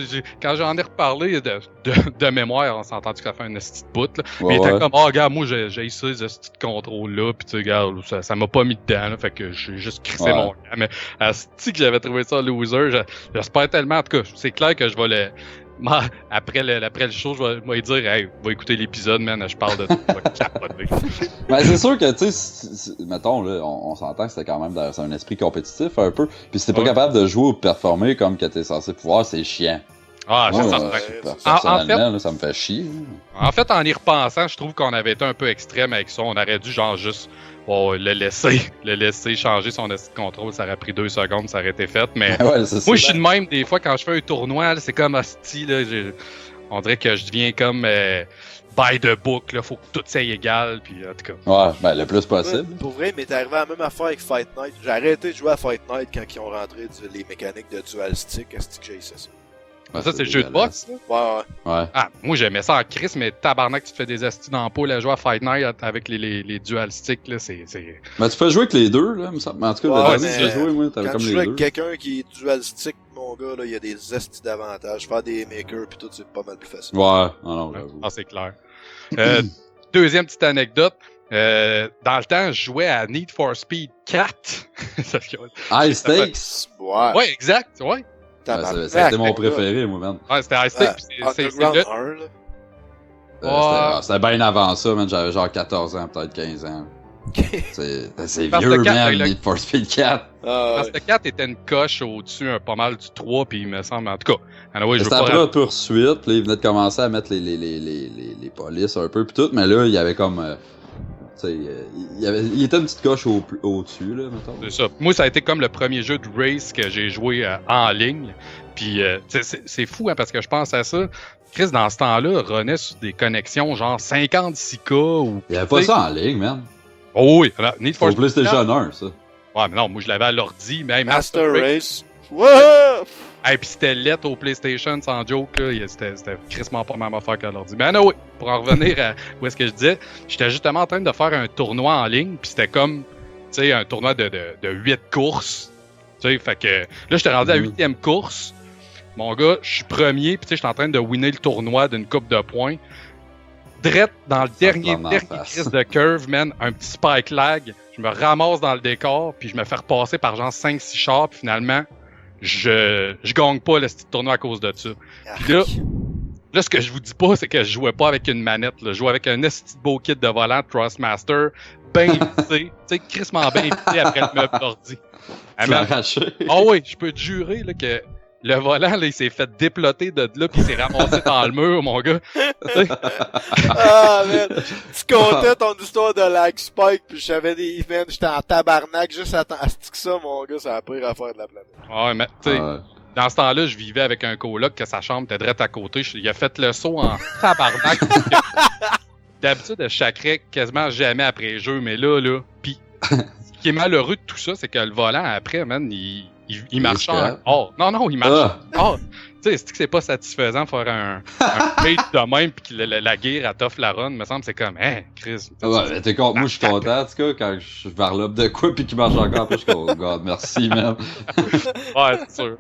quand j'en ai reparlé de mémoire, on s'est entendu qu'il a fait un esti de bout, là. Ouais, Mais il était ouais. comme, regarde, moi, j'ai ça, ces esti de contrôle-là, pis tu sais, regarde, ça m'a pas mis dedans, là, fait que j'ai juste crissé Ouais. mon camp. Mais, esti que j'avais trouvé ça loser, j'espère tellement, en tout cas, c'est clair que je vais le... Après le show, je vais lui dire, hey, va écouter l'épisode, man, je parle de tout, je vais capoter. Ben, c'est sûr que, tu sais, mettons, là, on s'entend que c'était quand même dans un esprit compétitif, un peu. Puis si t'es pas Ouais. capable de jouer ou de performer comme que t'es censé pouvoir, c'est chiant. Ah, Moi, je sens personnellement, là, ça me fait chier. En fait, en y repensant, je trouve qu'on avait été un peu extrême avec ça. On aurait dû, genre, juste le laisser changer son esti de contrôle. Ça aurait pris 2 secondes, ça aurait été fait. Mais Ouais, c'est ça. moi, je suis de même, des fois, quand je fais un tournoi, là, c'est comme hostie, là. On dirait que je deviens comme by the book, là. Faut que tout soit égal, puis en tout cas. Ouais, ben, le plus possible. Pour vrai, mais t'es arrivé à la même affaire avec Fight Night. J'ai arrêté de jouer à Fight Night quand ils ont rentré les mécaniques de dual stick. Est-ce que j'ai essayé ça? Ouais, Ça, c'est le jeu de boxe, là. Ouais. Ouais. Ah, moi, j'aimais ça en crise, mais tabarnak, tu te fais des astis dans le pot, là, jouer à Fight Night avec les dual sticks, là, c'est... Ben, tu peux jouer avec les deux, là, me semble. En tout cas, Ouais, le dernier que j'ai joué, moi, t'avais Quand comme tu les joues deux. avec quelqu'un qui est dual stick, mon gars, là, il y a des estis d'avantages. Faire des makers pis tout, c'est pas mal plus facile. Ouais, non, j'avoue. Ah, c'est clair. Deuxième petite anecdote. Dans le temps, je jouais à Need for Speed 4. High Stakes! Ouais. Ouais, exact, ouais. Ouais, ça a été mon préféré, moi, man. Ouais, c'était High Stakes. C'est Underground le... 1, là. C'était bien avant ça, man. J'avais genre 14 ans, peut-être 15 ans. C'est Parce vieux, que 4, man, le- Need for Speed 4. Parce que 4 était une coche au-dessus pas mal du 3, puis il me semble, en tout cas. Anyway, je veux C'était pas... après la poursuite, puis là, ils venaient de commencer à mettre les polices un peu, puis tout, mais là, il y avait comme... tu sais, il était une petite coche au-dessus, là, mettons. C'est ça. Moi, ça a été comme le premier jeu de race que j'ai joué en ligne. Puis, c'est fou, hein, parce que je pense à ça. Chris, dans ce temps-là, renaît sur des connexions genre 56K ou... Il y avait pas ça en ligne, man. Oh oui, alors, Need for Pour Speed 4. PlayStation 1, ça. Ouais, mais non, moi, je l'avais à l'ordi, mais hey, Master Race. Wow! Hey, puis c'était lettre au PlayStation, sans joke, là. C'était crissement pas la même affaire qu'à l'ordi. Mais oui, pour en revenir à où est-ce que je disais, j'étais justement en train de faire un tournoi en ligne, puis c'était comme, tu sais, un tournoi de 8 courses. Tu sais, fait que là, j'étais rendu à 8e course. Mon gars, je suis premier, puis tu sais, j'étais en train de winner le tournoi d'une coupe de points. Drette dans le dernier crise de curve, man, un petit spike lag. Je me ramasse dans le décor, puis je me fais repasser par genre 5-6 chars, puis finalement, je gagne pas le petit tournoi à cause de ça. Puis là, ce que je vous dis pas, c'est que je jouais pas avec une manette, là. Je jouais avec un esti de beau kit de volant Trustmaster, bien vissé, tu sais, crissement bien vissé après le meuble d'ordi. Tu l'as arraché. Ah oui, je peux te jurer là, que le volant, là, il s'est fait déploter de là, puis il s'est ramassé dans le mur, mon gars. Ah, man. Tu comptais ton histoire de lag spike, puis j'avais des events, j'étais en tabarnak juste à stick ça, mon gars, c'est la pire affaire de la planète. Ouais, mais, tu sais, dans ce temps-là, je vivais avec un coloc que sa chambre était direct à côté. Il a fait le saut en tabarnak. D'habitude, je chacrais quasiment jamais après le jeu, mais là, pis ce qui est malheureux de tout ça, c'est que le volant, après, man, il marche en or. Non, il marche en or. Tu sais, c'est pas satisfaisant de faire un page de même pis que la gear, elle t'offre la run, me semble, c'est comme, hein, Chris. Ouais, t'es con, moi, je suis content, en tout cas, quand je varlope de quoi pis qu'il marche encore, après, je suis comme, oh god, merci, man. Ouais, c'est sûr.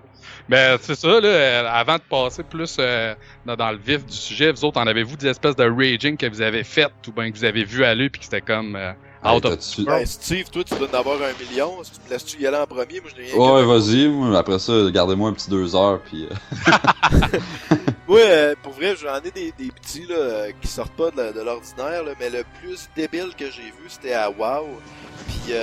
Mais c'est ça, là, avant de passer plus dans le vif du sujet, vous autres, en avez-vous des espèces de raging que vous avez faites ou bien que vous avez vu aller puis que c'était comme out of the world? Hey, Steve, toi, tu dois en avoir 1 million. Si tu me laisses-tu y aller en premier? Moi, je n'ai rien Ouais, vas-y, moi, après ça, gardez-moi un petit 2 heures, pis... Ouais, pour vrai, j'en ai des petits là, qui sortent pas de l'ordinaire, là, mais le plus débile que j'ai vu, c'était à WoW. Puis,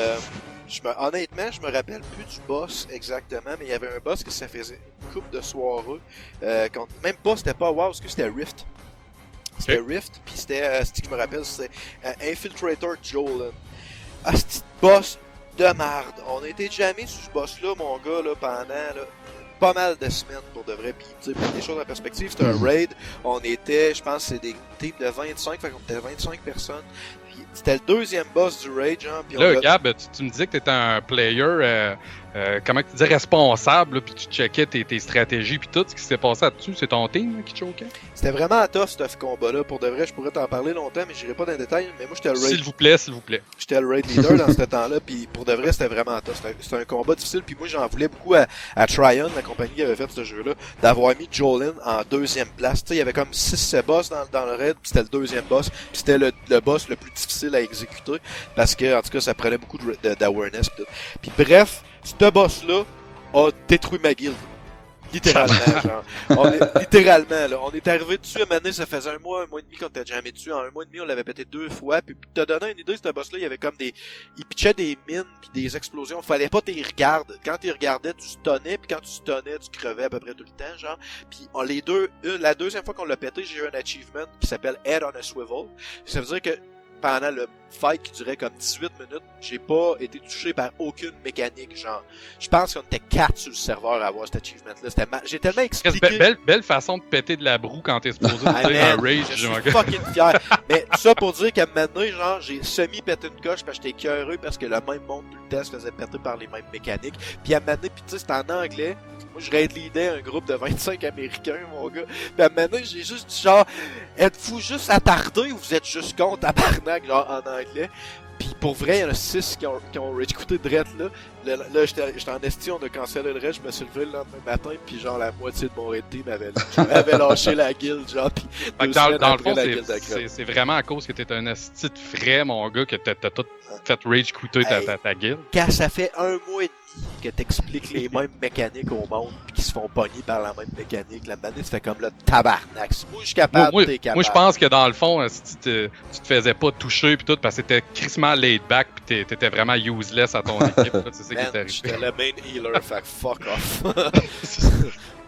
honnêtement, je me rappelle plus du boss exactement, mais il y avait un boss que ça faisait une couple de soirées. Même pas, c'était pas WoW, parce que c'était Rift. C'était Rift, puis c'était, je me rappelle, c'était Infiltrator Jolan. Ah, c'était boss de marde. On a été jamais sur ce boss-là, mon gars, là, pendant là, pas mal de semaines pour de vrai. Puis, tu sais, mettre les choses en perspective, c'était un raid. On était, je pense, c'est des teams de 25, fait qu'on était 25 personnes. Puis, c'était le deuxième boss du raid, genre. Puis là, Gab, tu me disais que t'étais un player, comment tu dis, responsable, là, puis tu checkais tes stratégies, puis tout. Ce qui s'est passé là-dessus, c'est ton team là, qui choquait? C'était vraiment tough, ce combat-là. Pour de vrai, je pourrais t'en parler longtemps, mais j'irai pas dans les détails. Mais moi, j'étais le raid. S'il vous plaît. J'étais le raid leader dans ce temps-là, puis pour de vrai, c'était vraiment tough. C'était un combat difficile, puis moi, j'en voulais beaucoup à Tryon, la compagnie qui avait fait ce jeu-là, d'avoir mis Jolin en deuxième place. Tu sais, il y avait comme 6 boss dans le raid, puis c'était le deuxième boss, puis c'était le boss le plus difficile à exécuter, parce que, en tout cas, ça prenait beaucoup d'awareness. Puis bref, ce boss-là a détruit ma guilde. Littéralement, genre. Littéralement, là. On est arrivé dessus à Mané, ça faisait un mois et demi qu'on était jamais dessus. En 1 mois et demi, on l'avait pété 2 fois. Puis, pour te donner une idée, ce boss-là, il y avait comme il pitchait des mines pis des explosions. Fallait pas t'y regarder. Quand t'y regardais, tu stunnais, puis quand tu stunnais, tu crevais à peu près tout le temps, genre. Puis, la deuxième fois qu'on l'a pété, j'ai eu un achievement qui s'appelle Head on a Swivel. Ça veut dire que pendant le fight qui durait comme 18 minutes, j'ai pas été touché par aucune mécanique, genre. Je pense qu'on était 4 sur le serveur à avoir cet achievement-là. C'était j'ai tellement expliqué. Belle façon de péter de la broue quand t'es supposé un rage. Je suis fucking fier. Mais tout ça pour dire qu'à maintenant, genre, j'ai semi-pété une coche parce que j'étais écœureux parce que le même monde tout le temps se faisait péter par les mêmes mécaniques. Puis à maintenant, puis tu sais, c'était en anglais. Moi, je raid leadais un groupe de 25 Américains, mon gars. Puis à maintenant, j'ai juste dit genre, êtes-vous juste attardés ou vous êtes juste contre tabarnak, genre, en anglais? Pis pour vrai, il y en a 6 qui ont écouté Drette là. Là, j'étais en esti, on a cancellé le reste, je me suis levé le lendemain matin, pis genre la moitié de mon red team avait lâché la guilde, genre, pis dans le fond, c'est vraiment à cause que t'es un esti de frais, mon gars, que t'as tout fait rage quitter ta guilde. Quand ça fait 1 mois et demi que t'expliques les mêmes mécaniques au monde, pis qu'ils se font pogner par la même mécanique, la manette c'était comme le tabarnak. Si moi je suis capable, t'es capable. Moi je pense que dans le fond, si tu te faisais pas toucher pis tout, parce que t'étais crissement laid back pis t'étais vraiment useless à ton équipe, c'est ça qui t'est arrivé. J'étais le main healer, fait que fuck off.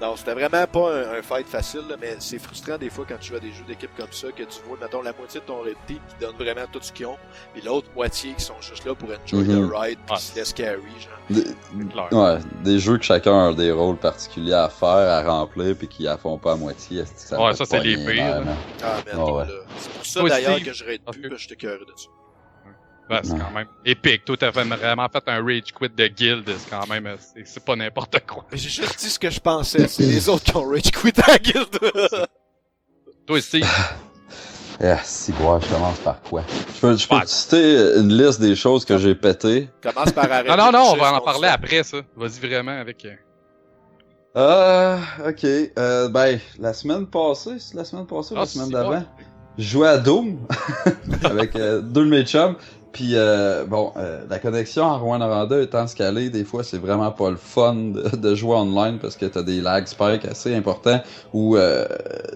Non, c'était vraiment pas un fight facile, là, mais c'est frustrant des fois quand tu joues à des jeux d'équipe comme ça, que tu vois, mettons, la moitié de ton red team qui donne vraiment tout ce qu'ils ont, puis l'autre moitié qui sont juste là pour enjoy the ride, pis qui se laisse carry, genre. Ouais, des jeux que chacun a des rôles particuliers à faire, à remplir, puis qui la font pas à moitié. Ça c'est les pires. Ah, merde, là. C'est pour ça d'ailleurs que je raid plus, parce que j'étais cœuré de ça. Ben, c'est quand même épique. Toi, t'as vraiment fait un rage quit de guild. C'est quand même, c'est pas n'importe quoi. Mais j'ai juste dit ce que je pensais. C'est les autres qui ont rage quit la guild. Toi aussi. Si, ouais, je commence par quoi? Je peux te citer une liste des choses que j'ai pétées. Commence par arrêter. Non, on va en parler après, ça. Vas-y vraiment avec... ok. Ben, la semaine passée ou la semaine d'avant, je jouais à Doom avec 2 de mes chums. Puis, la connexion en Rwanda étant scalée, des fois, c'est vraiment pas le fun de jouer online parce que t'as des lag spikes assez importants où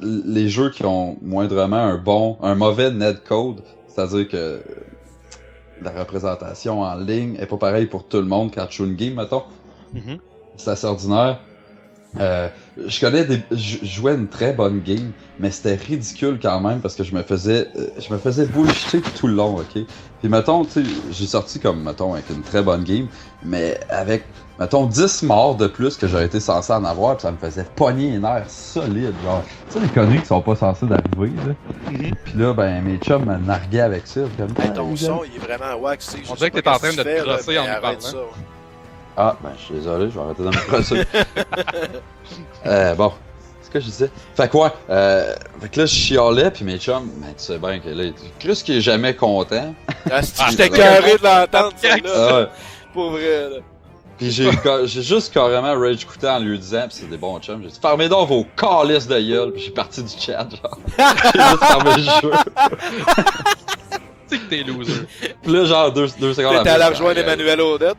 les jeux qui ont moindrement un mauvais netcode, c'est-à-dire que la représentation en ligne est pas pareille pour tout le monde quand tu joues une game, mettons. C'est assez ordinaire. Je jouais une très bonne game, mais c'était ridicule quand même parce que je me faisais bullshiter tout le long, ok? Puis mettons, tu sais, j'ai sorti comme, mettons, avec une très bonne game, mais avec, mettons, 10 morts de plus que j'aurais été censé en avoir, puis ça me faisait pogner les nerfs solides, genre. Tu sais, les conneries qui sont pas censées d'arriver, là. Puis là, ben, mes chums me narguaient avec ça, comme, Hey, ton son, il est vraiment wax. On dirait que t'es en train de te crosser en nous parlant. Ça. Ah, ben, je suis désolé, je vais arrêter de me crosser. Bon, c'est ce que je disais. Fait que ouais, fait que là, je chialais, puis mes chums, ben, tu sais bien que là, Chris qui est jamais content. J'étais carré de l'entendre, ça, là. Ah ouais. Pour vrai, là. Puis j'ai juste carrément rage quitté en lui disant, pis c'est des bons chums, j'ai dit, fermez donc vos calices de gueule, pis j'ai parti du chat, genre. J'ai juste fermé le jeu. Tu sais que t'es loser. Pis là, genre, deux secondes T'es après. allé rejoindre Emmanuel Audette.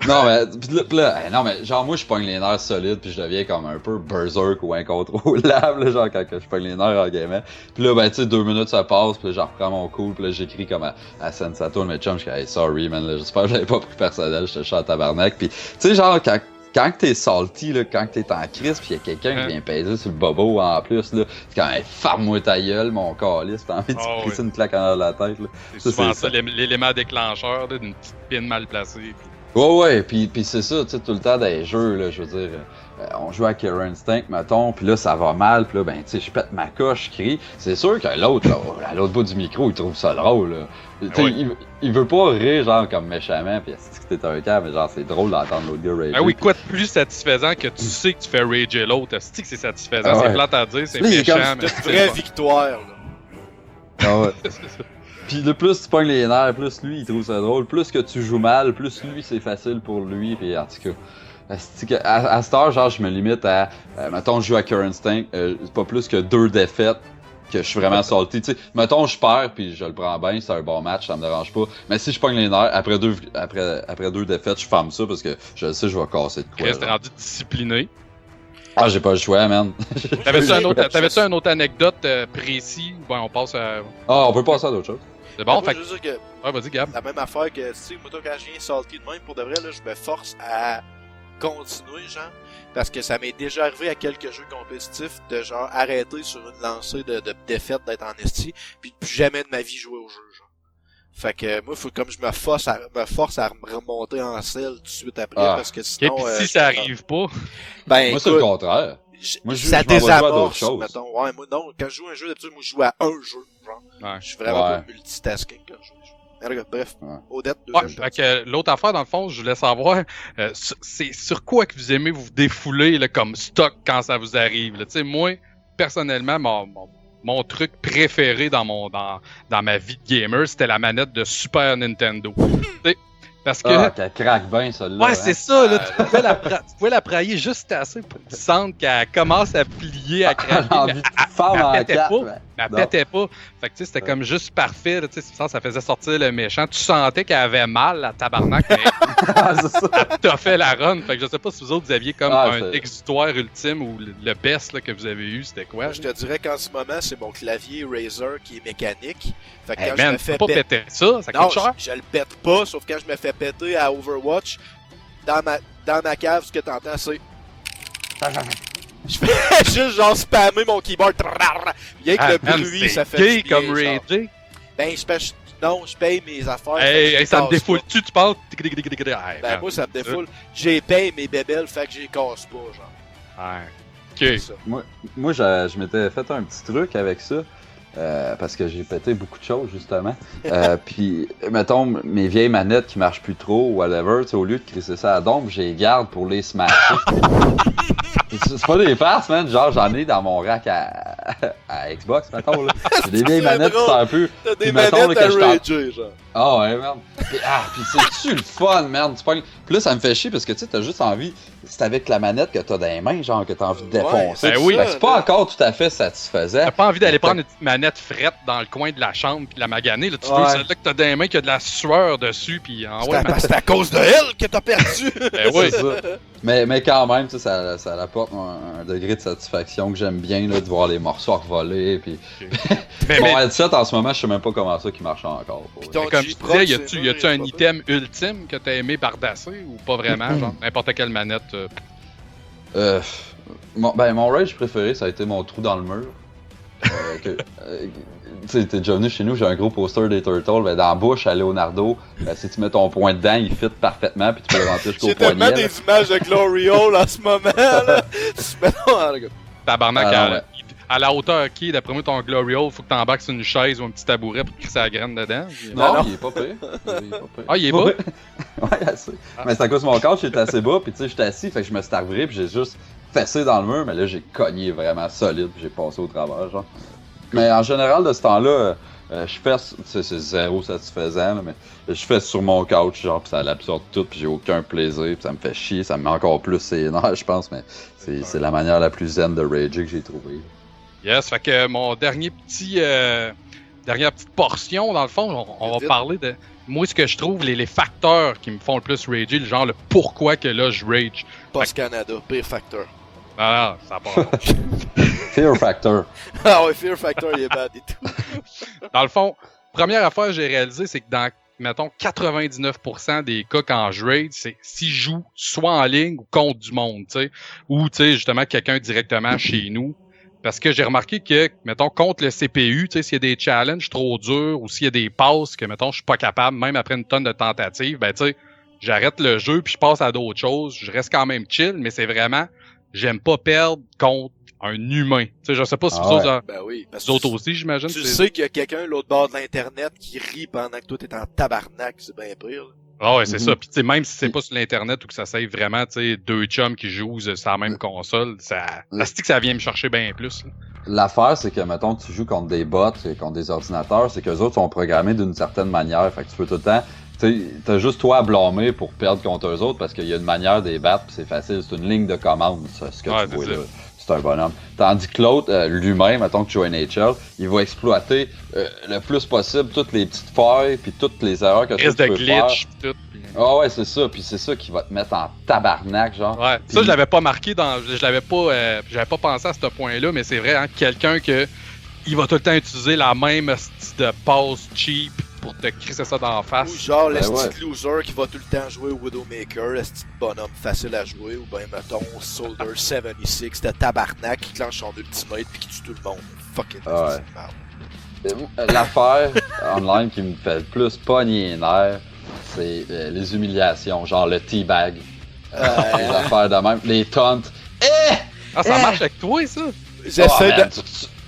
Non, mais, pis là, non, mais, genre, moi, je pogne les nerfs solides, pis je deviens comme un peu berserk ou incontrôlable, là, genre, quand je pogne les nerfs en gaming. Pis là, ben, tu sais, 2 minutes ça passe, pis là, je reprends mon cool, pis là, j'écris comme à Sensato, mes chums, je dis, hey, sorry, man, là, j'espère que je l'avais pas pris personnel, je te chante tabarnak. Pis, tu sais, genre, quand t'es salty, là, quand t'es en crise, pis y'a quelqu'un qui vient peser sur le bobo en plus, là, c'est comme, hey, ferme-moi ta gueule, mon calice, t'as envie de te crisser une claque en arrière de la tête, là. C'est souvent ça, l'élément déclencheur là, d'une petite pine mal placée. Puis... Ouais, pis c'est ça, tu sais, tout le temps dans les jeux, là, je veux dire, on joue à Killer Instinct, mettons, pis là, ça va mal, pis là, ben, tu sais, je pète ma coche, je crie. C'est sûr que l'autre, là, à l'autre bout du micro, il trouve ça drôle, là. Tu sais, il veut pas rire, genre, comme méchamment, pis est-ce que t'es un cas, mais genre, c'est drôle d'entendre l'autre gars rager. Ah oui, quoi de plus satisfaisant que tu sais que tu fais rager l'autre? Est-ce que c'est satisfaisant? C'est plate à dire, c'est méchant, mais c'est une vraie victoire, là. Ah ouais. Pis le plus tu pognes les nerfs, plus lui il trouve ça drôle. Plus que tu joues mal, plus lui c'est facile pour lui. Pis en tout cas, à cette heure, genre je me limite à, mettons je joue à Killer Instinct, c'est pas plus que 2 défaites que je suis vraiment salty. Tu sais, mettons je perds puis je le prends bien, c'est un bon match, ça me dérange pas. Mais si je pogne les nerfs, après deux défaites, je ferme ça parce que je sais je vais casser de quoi. Reste rendu discipliné. Ah, j'ai pas le choix, man. T'avais-tu une autre anecdote précis? Ben, on passe à... Ah, on peut passer à d'autres choses. C'est bon, Moi, fait je veux dire que ouais, vas-y, Gab. la même affaire que, tu sais, moi, quand je viens salty de même, pour de vrai, là, je me force à continuer, genre, parce que ça m'est déjà arrivé à quelques jeux compétitifs de, genre, arrêter sur une lancée de défaite, d'être en esti, puis de plus jamais de ma vie jouer au jeu, genre. Fait que, moi, faut comme je me force à me remonter en selle tout de suite après, parce que sinon... Et puis si ça arrive pas... Ben, moi, c'est le contraire. Moi, je ça m'en vais jouer à d'autres désamorce, choses. mettons. Ouais, moi, non, quand je joue à un jeu, d'habitude, moi, je joue à un jeu, genre. Ouais. Je suis vraiment pas multitasking quand je joue. Bref, Odette, ouais, fait que l'autre affaire, dans le fond, je voulais savoir, c'est sur quoi que vous aimez vous défouler là, comme stock quand ça vous arrive. Tu sais, moi, personnellement, mon truc préféré dans ma vie de gamer, c'était la manette de Super Nintendo. Parce que... Ah, qu'elle craque bien, celle-là. Ouais, c'est ça, là. Tu pouvais la prailler juste assez pour que tu sentes qu'elle commence à plier, à craquer. Elle pétait pas. Fait que, tu sais, c'était comme juste parfait, tu sais, ça faisait sortir le méchant. Tu sentais qu'elle avait mal, la tabarnak, mais t'as fait la run. Fait que je sais pas si vous autres, vous aviez comme un exutoire ultime ou le best là, que vous avez eu, c'était quoi? Je te dirais qu'en ce moment, c'est mon clavier Razer qui est mécanique. Fait que hey quand man, je me fais pas péter ça coûte cher. Je le pète pas, sauf quand je me fais péter à Overwatch, dans ma cave, ce que t'entends, c'est... Je fais juste genre spammer mon keyboard. Bien que le bruit, ça fait gay du bien, comme rager. Ben, je paye mes affaires. Hey, ça me défoule-tu, tu penses? Ben, moi, ça me défoule. J'ai payé mes bébelles, fait que j'y casse pas, genre. Ouais. Ok. Moi, je m'étais fait un petit truc avec ça. Parce que j'ai pété beaucoup de choses, justement. Puis, mettons, mes vieilles manettes qui marchent plus trop, whatever, au lieu de crisser ça à dombe, j'ai les garde pour les smasher. C'est pas des farces, man. Genre, j'en ai dans mon rack à Xbox, mettons, là. J'ai des vieilles manettes qui sont un peu... T'as des manettes à rager, genre. Ah ouais, merde. Puis c'est-tu le fun, merde. Puis là, ça me fait chier parce que, tu sais, t'as juste envie... C'est avec la manette que t'as dans les mains, genre, que t'as envie de défoncer. Ben oui. C'est pas encore tout à fait satisfaisant. T'as pas envie d'aller prendre une petite manette frette dans le coin de la chambre pis la maganer, là. Tu veux celle-là que t'as dans les mains, qui a de la sueur dessus, pis c'est à cause de elle que t'as perdu! Ben oui. C'est ça. Mais quand même, tu sais, ça apporte un degré de satisfaction que j'aime bien, là, de voir les morceaux revoler, pis... Mon headset, en ce moment, je sais même pas comment ça qui marche encore. Comme je disais, y a-tu un item ultime que t'as aimé bardasser, ou pas vraiment, genre, n'importe quelle manette? Mon rage préféré, ça a été mon trou dans le mur. Tu sais, t'es déjà venu chez nous, j'ai un gros poster des Turtles. Ben, dans la bouche à Leonardo, si tu mets ton poing dedans, il fit parfaitement, puis tu peux le rentrer jusqu'au J'ai poignet. tellement des images de Glory Hole en ce moment, là. Mais non, regarde. Tabarnak, Ah, ouais. à la hauteur qui, d'après moi, ton Glory Hole, faut que t'embarques sur une chaise ou un petit tabouret pour crisser la graine dedans. Non, non. il est pas pire. Il est pas pire. Ah, il est bas? Ouais, ouais, assez. Mais c'est à cause de mon couch, j'étais assez bas, puis tu sais, j'étais assis, fait que je me suis arbré, puis j'ai juste fessé dans le mur, mais là, j'ai cogné vraiment solide, puis j'ai passé au travers, genre. Mais en général, de ce temps-là, je fesse, c'est zéro satisfaisant, là, mais je fesse sur mon couch, genre, pis ça l'absorbe tout, puis j'ai aucun plaisir, pis ça me fait chier, ça me met encore plus ses nerfs, je pense, mais c'est la manière la plus zen de rager que j'ai trouvée. Yes, fait que mon dernière petite portion, dans le fond, on va parler de moi, ce que je trouve, les facteurs qui me font le plus rager, le genre le pourquoi que là je rage. Post Canada, pire facteur. Non, ça n'a pas. Fear Factor. Ah ouais, Fear Factor, il est bad et tout. Dans le fond, première affaire que j'ai réalisé, c'est que dans, mettons, 99% des cas quand je raid, c'est si je joue soit en ligne ou contre du monde, tu sais, ou tu sais, justement, quelqu'un directement chez nous. Parce que j'ai remarqué que, mettons, contre le CPU, tu sais, s'il y a des challenges trop durs ou s'il y a des passes que, mettons, je suis pas capable, même après une tonne de tentatives, ben, tu sais, j'arrête le jeu puis je passe à d'autres choses. Je reste quand même chill, mais c'est vraiment, j'aime pas perdre contre un humain. Tu sais, je sais pas si vous autres, Ben oui, parce vous autres aussi, j'imagine. tu sais qu'il y a quelqu'un l'autre bord de l'internet qui rit pendant que toi t'es en tabarnak, c'est bien pire. Là. Ah ouais, c'est Mhm. ça. Puis tu sais, même si c'est pas sur l'internet ou que ça save vraiment, tu sais, deux chums qui jouent sur la même console, ça se dit que ça vient me chercher bien plus. Là. L'affaire, c'est que, mettons, tu joues contre des bots, contre des ordinateurs, c'est qu'eux autres sont programmés d'une certaine manière. Fait que tu peux tout le temps. Tu sais, t'as juste toi à blâmer pour perdre contre eux autres parce qu'il y a une manière de les battre, pis c'est facile. C'est une ligne de commande, ça, ce que Ouais, tu vois c'est là. ça. C'est un bonhomme. Tandis que l'autre, lui-même, mettons que tu joues à NHL, il va exploiter le plus possible toutes les petites failles puis toutes les erreurs que Risque tu de peux faire. glitch pis tout. Puis- Ah ouais, c'est ça. Puis c'est ça qui va te mettre en tabarnak, genre. Ouais, Puis- ça je l'avais pas marqué je l'avais pas j'avais pas pensé à ce point-là, mais c'est vrai hein, quelqu'un que il va tout le temps utiliser la même style de passe cheap pour te crisser ça dans la Ou face. genre le Ben style ouais. loser qui va tout le temps jouer au Widowmaker, le style bonhomme facile à jouer, ou ben mettons Soldier 76 de tabarnak qui clenche son ultimate puis qui tue tout le monde. Fucking Ah ouais. c'est marrant. L'affaire online qui me fait le plus pogner les nerfs, c'est les humiliations, genre le teabag, les affaires de même, les taunts. Ah, ça marche avec toi ça? J'essaie Oh, man,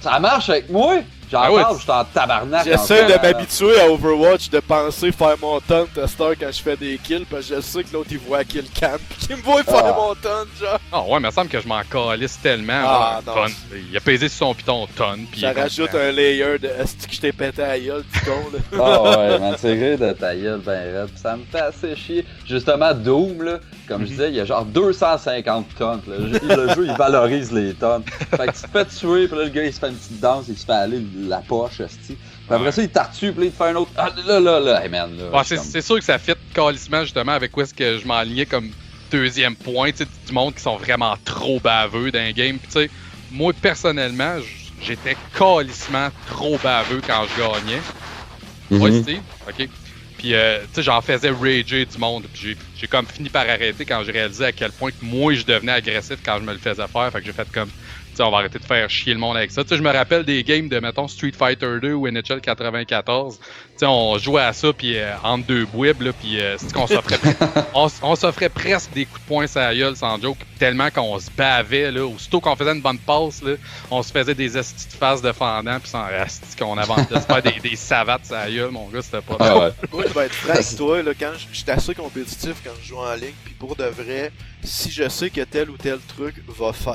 ça marche avec moi? J'en Ah ouais, parle, je suis en tabarnak. J'essaie en de ce moment, là. m'habituer à Overwatch, de penser faire mon taunt à cette heure quand je fais des kills, parce que je sais que l'autre il voit kill cam, pis qu'il me voit faire Ah. mon taunt, genre. Ah ouais, mais il me semble que je m'en calisse tellement. Ah, genre, non. tonne. Il a pesé sur son piton tonne. Puis Ça il est rajoute content. un layer de est-ce que je t'ai pété à la gueule, du con, là. Ah ouais, man, c'est rire de ta gueule ben raide. Ça me fait assez chier. Justement, Doom, là, comme je disais, il y a genre 250 tonnes. Là. Le jeu, il valorise les tonnes. Fait que tu te fais tuer, pis là, le gars, il se fait une petite danse, il se fait aller la poche, esti. Puis après Ouais. ça, il t'artue, pis là, il te fait un autre. Ah, là, hey man, là. Ouais, je suis c'est sûr que ça fit calissement justement avec où est-ce que je m'enlignais comme deuxième point, tu sais, du monde qui sont vraiment trop baveux dans un game. Puis tu sais, moi personnellement, j'étais calissement trop baveux quand je gagnais. comme- Ouais, Mhm. Steve? Ok. Puis, tu sais, j'en faisais rager du monde. Puis j'ai comme fini par arrêter quand j'ai réalisé à quel point que moi, je devenais agressif quand je me le faisais faire. Fait que j'ai fait comme, tu sais, on va arrêter de faire chier le monde avec ça. Tu sais, je me rappelle des games de, mettons, Street Fighter 2 ou NHL 94. Tu sais, on jouait à ça, puis entre deux bouibs, là, puis c'est qu'on s'offrait on s'offrait presque des coups de poing sur la gueule, sans joke, tellement qu'on se bavait, là. Aussitôt qu'on faisait une bonne passe, là, on se faisait des estis de face de fendant, puis sans esti qu'on avançait de se faire des savates sur la gueule, mon gars, c'était pas Ah ouais. Moi, je vais être franc avec toi, là, quand je suis assez compétitif quand je joue en ligne, puis pour de vrai, si je sais que tel ou tel truc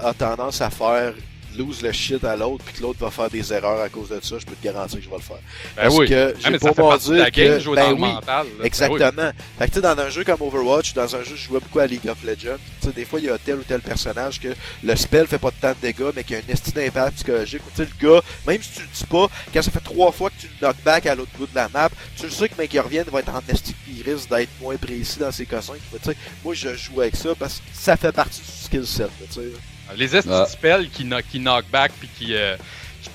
a tendance à faire lose le shit à l'autre, puis que l'autre va faire des erreurs à cause de ça, je peux te garantir que je vais le faire. Ben Parce oui. que Ah, j'ai mais pas ça fait beau partie de la dire game, que- jouer ben dans le oui, mental. là. Exactement. Fait que tu sais, dans un jeu comme Overwatch, dans un jeu je jouais beaucoup à League of Legends, tu sais, des fois il y a tel ou tel personnage que le spell fait pas tant de dégâts, mais qu'il y a un esti d'impact psychologique. Tu sais, le gars, même si tu le dis pas, quand ça fait 3 fois que tu le knock back à l'autre bout de la map, tu le sais que mec qui revient va être en esti, il risque d'être moins précis dans ses cossins. Tu sais, moi je joue avec ça parce que ça fait partie du skill set. Tu sais. Les estis Ah. de spells qui knock back puis qui te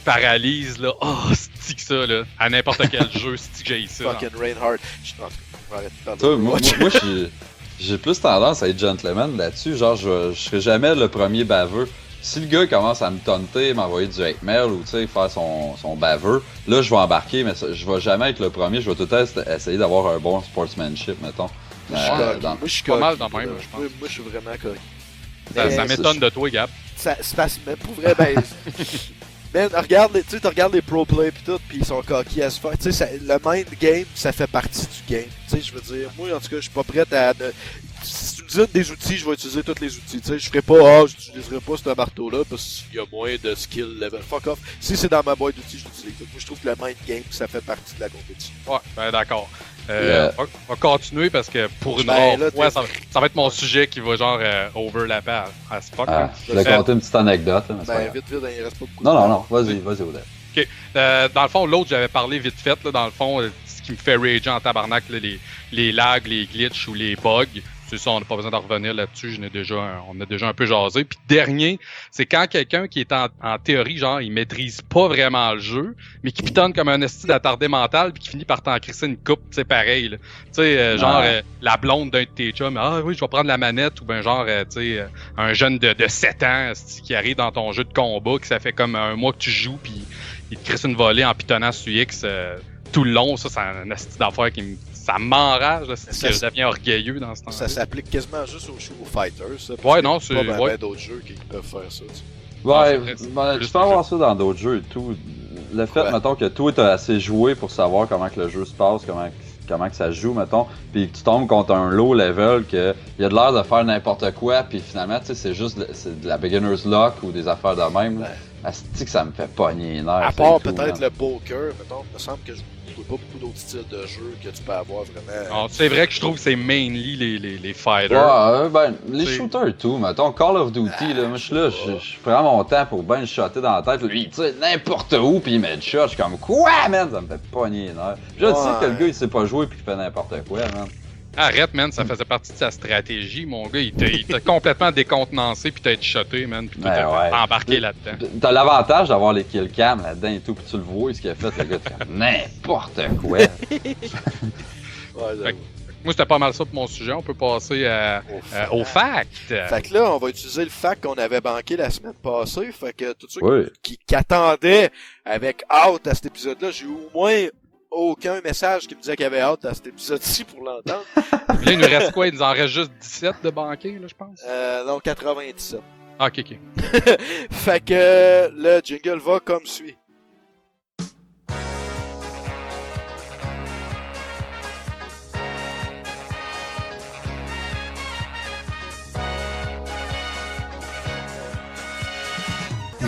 paralysent, là. Oh, c'est que ça, là. À n'importe quel jeu, c'est que j'ai ça. Fucking Reinhardt. En tout cas, on va arrêter de parler Tu vois, d'Overwatch. moi, je suis. j'ai plus tendance à être gentleman là-dessus. Genre, je serai jamais le premier baveux. Si le gars commence à me taunter, m'envoyer du hate mail ou faire son baveux, là je vais embarquer, mais je vais jamais être le premier. Je vais tout le temps essayer d'avoir un bon sportsmanship, mettons. Moi, je suis pas mal coquille, dans le même, là. je pense. Moi, je suis vraiment coquille. Ça Mais m'étonne de toi, Gab. c'est parce que, pour vrai, ben... Man, regarde les pro play pis tout, pis ils sont coquilles à se faire. Tu sais, le mind game, ça fait partie du game. Tu sais, je veux dire, moi, en tout cas, je suis pas prêt à... Si tu me dis des outils, je vais utiliser tous les outils. Tu sais, je ferai pas, j'utiliserai pas ce marteau-là parce qu'il y a moins de skill level. Fuck off. Si c'est dans ma boîte d'outils, je l'utilise. Moi, je trouve que le mind game, ça fait partie de la compétition. Ouais, ben d'accord. Yeah. On va continuer parce que pour une Ben, rare là, fois, ça va être mon sujet qui va genre overlapper à ce fuck. Ah, je voulais compter une petite anecdote. Là, mais c'est pas Ben, grave. vite, il reste pas beaucoup Non, de non, temps. non, vas-y, Odette. Ok. Dans le fond, l'autre, j'avais parlé vite fait. Là, dans le fond, ce qui me fait rager en tabarnak, là, les lags, les glitches ou les bugs. C'est ça, on n'a pas besoin d'en revenir là-dessus. On a déjà un peu jasé. Puis dernier, c'est quand quelqu'un qui est en théorie, genre, il maîtrise pas vraiment le jeu, mais qui pitonne comme un esti d'attardé mental, puis qui finit par t'en crisser une coupe, c'est pareil. Tu sais, genre, la blonde d'un de tes chums, ah oui, je vais prendre la manette, ou ben genre, tu sais, un jeune de 7 ans esti, qui arrive dans ton jeu de combat, que ça fait comme un mois que tu joues, puis il te crisse une volée en pitonnant sur X tout le long. Ça, c'est un esti d'affaire ça m'enrage, là, c'est que je deviens orgueilleux dans ce temps-là. Ça s'applique quasiment juste aux fighters, ça. Ouais, non, c'est... pas ouais. d'autres jeux qui peuvent faire ça, tu sais. Ouais, Non, c'est ben, plus tu peux avoir ça dans d'autres jeux et tout. Le fait, Ouais. mettons, que toi, t'as assez joué pour savoir comment que le jeu se passe, comment que ça se joue, mettons, puis que tu tombes contre un low level, que il y a de l'air de faire n'importe quoi, puis finalement, tu sais, c'est juste c'est de la beginner's luck ou des affaires de même. Ouais. Asti que ça me fait pogner les nerfs. À c'est part tout, peut-être man. le poker, mettons, il me semble que je joue pas beaucoup d'autres styles de jeux que tu peux avoir vraiment. Non, c'est vrai que je trouve que c'est mainly les fighters. Ouais, ben, les C'est- shooters et tout, mettons, Call of Duty, là, moi, je suis là, je prends mon temps pour bien le shotter dans la tête, lui, il tire n'importe où, pis il met le shot, je suis comme, quoi, man, ça me fait pogner les nerfs. Je Ouais. sais que le gars, il sait pas jouer pis qu'il fait n'importe quoi, man. Arrête, man, ça faisait partie de sa stratégie, mon gars. Il t'a complètement décontenancé, puis t'as été shoté, man, puis Ouais, t'as ouais. embarqué là-dedans. T'as l'avantage d'avoir les kill cam là-dedans et tout, pis tu le vois, ce qu'il a fait, le gars, tu fais n'importe quoi. Ouais, Fait Moi, c'était pas mal ça pour mon sujet. On peut passer au fact. Fait que là, on va utiliser le fact qu'on avait banqué la semaine passée. Fait que tous ceux Oui. qui attendaient avec hâte à cet épisode-là, j'ai eu au moins aucun message qui me disait qu'il y avait hâte à cet épisode-ci pour l'entendre. Là, il nous reste quoi? Il nous en reste juste 17 de banquets, là, je pense. Non, 97. Ah, ok, ok. Fait que le jingle va comme suit.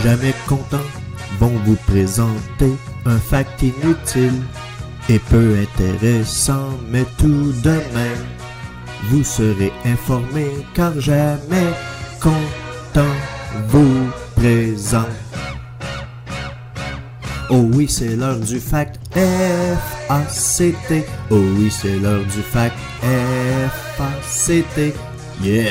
Jamais content, vont vous présenter un fact inutile et peu intéressant, mais tout de même, vous serez informé car jamais content vous présente. Oh oui, c'est l'heure du fact F-A-C-T. Oh oui, c'est l'heure du fact F-A-C-T. Yeah!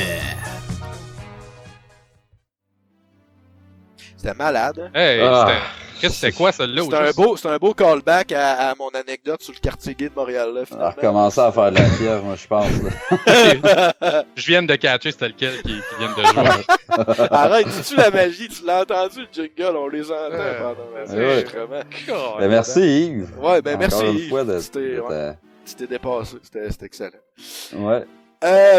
C'était malade. Hein? Hey, Ah. c'était quoi, celle-là? C'est un beau callback à mon anecdote sur le quartier gay de Montréal. Là, On a finalement. recommencé à faire de la fièvre, moi, je pense. Là. Je viens de catcher c'était lequel qui vient de jouer. Arrête, dis-tu la magie? Tu l'as entendu le jingle? On les entend pendant la ouais. vraiment. Ben, merci, Yves. Ouais, ben merci. Encore une Yves. fois, C'était tu t'es dépassé. C'était excellent. Ouais.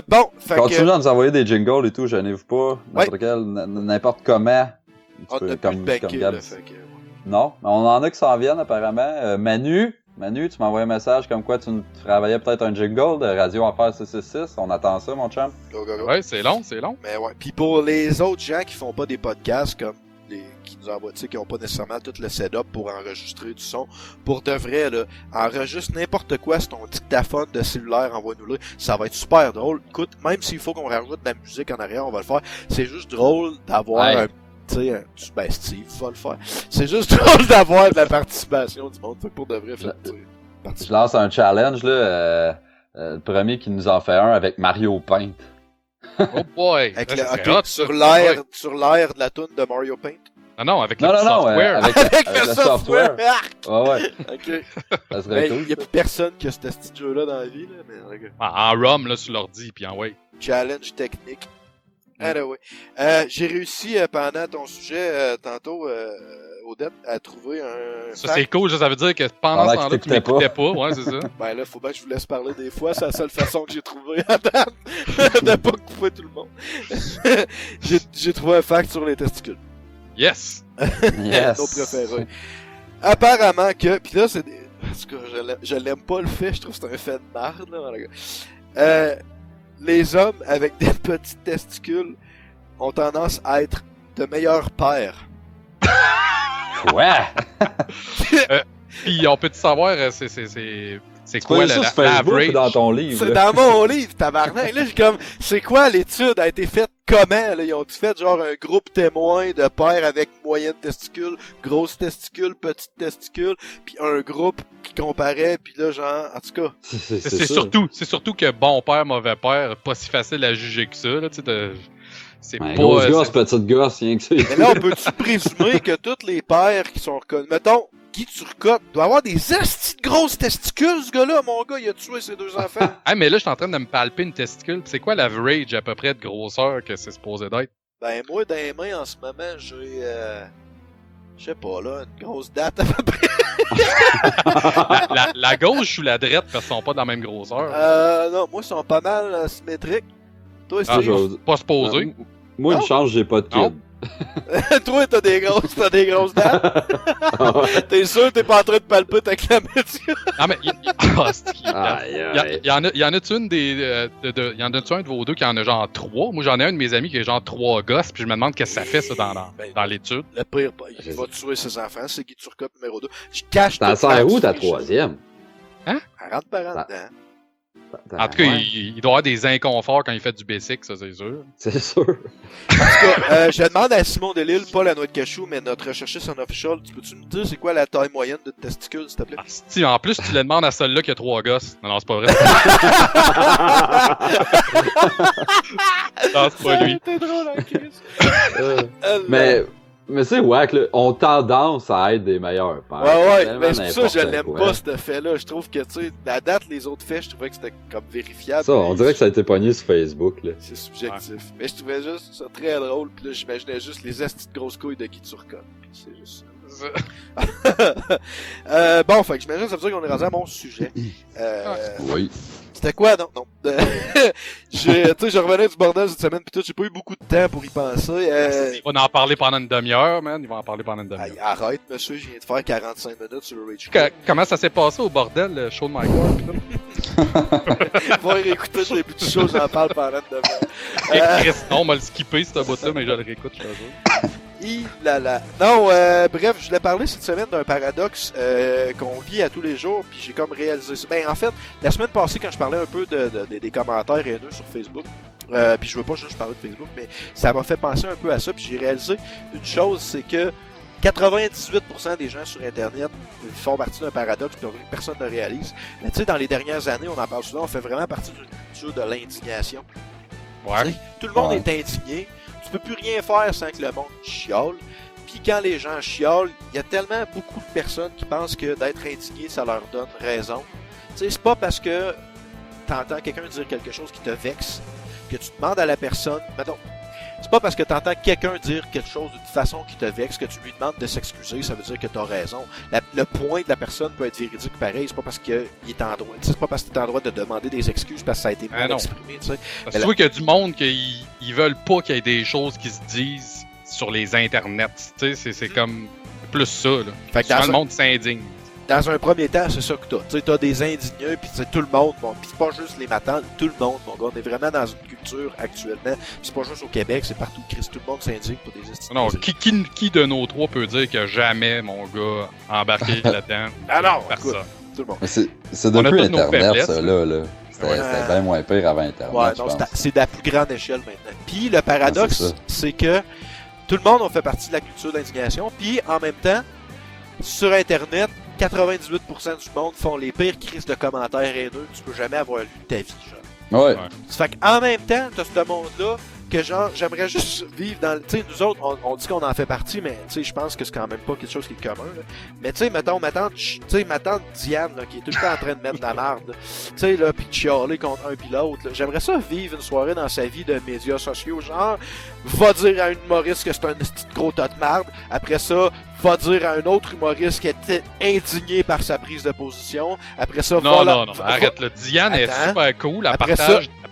Bon, fait Continuez que à nous envoyer des jingles et tout, gênez-vous pas. N'importe quel, n'importe comment. on Tu a peux- plus de banquet, Gab là, dit. fait que... Non, mais on en a qui s'en viennent apparemment. Manu, tu m'as envoyé un message comme quoi tu travaillais peut-être un jingle de Radio Enfer 666. On attend ça, mon chum. Go, go, go. Ouais, c'est long, c'est long. Mais ouais. Puis pour les autres gens qui font pas des podcasts comme qui nous envoient, tu sais, qui ont pas nécessairement tout le setup pour enregistrer du son, pour de vrai, là, enregistre n'importe quoi sur ton dictaphone de cellulaire, envoie-nous-le. Ça va être super drôle. Écoute, même s'il faut qu'on rajoute de la musique en arrière, on va le faire. C'est juste drôle d'avoir Ouais. un, tu sais, ben Steve va le faire. C'est juste drôle d'avoir de la participation du monde. Fait que pour de vrai, Je lance un challenge, là. Le premier qui nous en fait un avec Mario Paint. Oh boy! Avec Là, le, ça ok, serait hot, ça. sur Ouais. l'air de la toune de Mario Paint. Non, avec Non, le non, non, software. avec le software. Arc! Ouais, ouais, Ok. ça serait Il cool. n'y a plus personne qui a ce petit jeu-là dans la vie, là, mais regarde. En ROM, là, sur l'ordi, puis en ouais. Challenge technique. Anyway. J'ai réussi pendant ton sujet tantôt, Odette, à trouver un. Ça, c'est cool, ça veut dire que pendant Pendant ce temps-là, que tu m'écoutais pas. Ouais, c'est ça. Ben là, faut bien que je vous laisse parler des fois. C'est la seule façon que j'ai trouvé à date de pas couper tout le monde. j'ai trouvé un fact sur les testicules. Yes! Yes. Nos préférés. Apparemment que. Pis là, c'est des. Parce que je l'aime pas le fait, je trouve que c'est un fait de marde, là. Les hommes avec des petits testicules ont tendance à être de meilleurs pères. Ouais! Puis on peut-tu savoir, c'est quoi Quoi, ça sur Facebook ou l'average? dans ton livre? C'est là? dans mon livre, tabarnak. Là, j'ai comme, c'est quoi l'étude a été faite comment, là? Ils ont fait genre un groupe témoin de pères avec moyenne testicule, grosse testicule, petite testicule, puis un groupe qui comparait, puis là, genre, en tout cas. C'est ça. surtout que bon père, mauvais père, pas si facile à juger que ça, là, tu sais, c'est Ouais, pas... grosse gosse, petite gosse, rien que ça. Mais là, on peut-tu présumer que tous les pères qui sont reconnus, mettons, Guy Turcotte doit avoir des astis de grosses testicules, ce gars-là, mon gars, il a tué ses deux enfants. Ah, mais là, je suis en train de me palper une testicule. C'est quoi l'average à peu près de grosseur que c'est supposé d'être? Ben, moi, dans les mains, en ce moment, j'ai, je sais pas, là, une grosse date à peu près. La gauche ou la droite, parce qu'ils sont pas de la même grosseur. Non, moi, ils sont pas mal symétriques. Toi, Ah, Steve, Pas supposé. Moi, Non. une chance, j'ai pas de Non. kid. toi, t'as des grosses dates. T'es sûr que t'es pas en train de palper avec la médecine? Ah, mais... Aïe, aïe. y en a-tu une des... y en a-tu un de vos deux qui en a genre 3? Moi, j'en ai un de mes amis qui a genre 3 gosses, puis je me demande qu'est-ce que ça fait, ça, dans l'étude. Le pire, il va tuer ses enfants, c'est Guy Turcotte numéro 2. Je cache T'en tout sers dans où, le ta frigo. troisième? Elle rentre par en Ah. dedans. En tout cas, Ouais, il doit avoir des inconforts quand il fait du basic, ça, c'est sûr. c'est sûr. En tout cas, je demande à Simon Delille, pas la noix de cachou, mais notre recherchiste en official, tu peux-tu me dire c'est quoi la taille moyenne de testicule, s'il te plaît? Ah, si, en plus, tu le demandes à celle-là qui a 3 gosses. Non, c'est pas vrai. Non, c'est pas lui. C'était drôle, hein, Chris? Mais c'est wack, là. On tendance à être des meilleurs pères. Ouais, Tellement mais c'est pour ça que je n'importe l'aime quoi. pas, ce fait-là. Je trouve que, tu sais, la date, les autres faits, je trouvais que c'était comme vérifiable. Ça, on mais dirait que ça a été pogné sur Facebook, là. c'est subjectif. Mais je trouvais juste ça très drôle, pis là, j'imaginais juste les astis de grosses couilles de Guy Turcotte. Pis c'est juste ça. Bon, fait que j'imagine que ça veut dire qu'on est rendu à mon sujet. Oui. C'était quoi? Non, non. Tu sais, je revenais du bordel cette semaine, pis tout, j'ai pas eu beaucoup de temps pour y penser. Il va en parler pendant une demi-heure, man. Il va en parler pendant une demi-heure. Aïe, arrête, monsieur, je viens de faire 45 minutes sur le Rage Comment ça s'est passé au bordel, le show de Mike Ward? pis tout? Va réécouter le début du show, j'en parle pendant une demi-heure. Et Chris, non, on m'a le skippé, ce bout-là, mais je le réécoute, je te jure. Non, bref, je voulais parler cette semaine d'un paradoxe qu'on vit à tous les jours, puis j'ai comme réalisé ça. Ben, en fait, la semaine passée, quand je parlais un peu des commentaires haineux sur Facebook, puis je veux pas juste parler de Facebook, mais ça m'a fait penser un peu à ça, puis j'ai réalisé une chose, c'est que 98% des gens sur Internet font partie d'un paradoxe que personne ne réalise. Mais tu sais, dans les dernières années, on en parle souvent, on fait vraiment partie d'une culture de l'indignation. Ouais. T'sais, tout le monde Ouais. est indigné. Tu peux plus rien faire sans que le monde chiale. Puis quand les gens chialent, il y a tellement beaucoup de personnes qui pensent que d'être indigné, ça leur donne raison. Tu sais, c'est pas parce que t'entends quelqu'un dire quelque chose qui te vexe que tu demandes à la personne, mettons, c'est pas parce que t'entends quelqu'un dire quelque chose d'une façon qui te vexe que tu lui demandes de s'excuser, ça veut dire que t'as raison. Le point de la personne peut être véridique pareil, c'est pas parce qu'il est en droit, c'est pas parce que t'es en droit de demander des excuses parce que ça a été mal non. exprimé, tu sais. Parce que tu vois qu'il y a du monde qui ils veulent pas qu'il y ait des choses qui se disent sur les internets. Tu sais, c'est comme plus ça, là. Fait que Souvent, dans le un- monde s'indigne. Dans un premier temps, c'est ça que t'as. Tu sais, t'as des indigneux, pis tout le monde, bon, pis c'est pas juste les matins, tout le monde, mon gars. On est vraiment dans une culture actuellement. Pis c'est pas juste au Québec, c'est partout. Chris, tout le monde s'indigne pour des estimes. Non, qui de nos trois peut dire que jamais, mon gars, embarqué là-dedans? Ah non, Personne. écoute, tout le monde. Mais c'est On a depuis toutes nos Internet, faiblesses, ça, là. C'était Ouais. c'était bien moins pire avant Internet, Ouais, je non, pense. c'est de la plus grande échelle maintenant. Puis le paradoxe, Ah, c'est ça. c'est que tout le monde a fait partie de la culture d'indignation. Puis en même temps, sur Internet, 98% du monde font les pires crises de commentaires haineux que tu peux jamais avoir lu de ta vie. Genre. Ouais. Ça fait qu'en même temps, t'as ce monde-là que genre, j'aimerais juste vivre dans... Tu sais, nous autres, on dit qu'on en fait partie, mais tu sais, je pense que c'est quand même pas quelque chose qui est commun, là. Mais tu sais, mettons, ma tante Diane, là, qui est tout le temps en train de mettre de la marde, tu sais, là, pis de chialer contre un pis l'autre, là. J'aimerais ça vivre une soirée dans sa vie de médias sociaux, genre, va dire à un humoriste que c'est un petit gros tas de marde, après ça, va dire à un autre humoriste qui était indigné par sa prise de position, après ça, Non, va... non, non, arrête, là. Diane est Attends. super cool, elle Après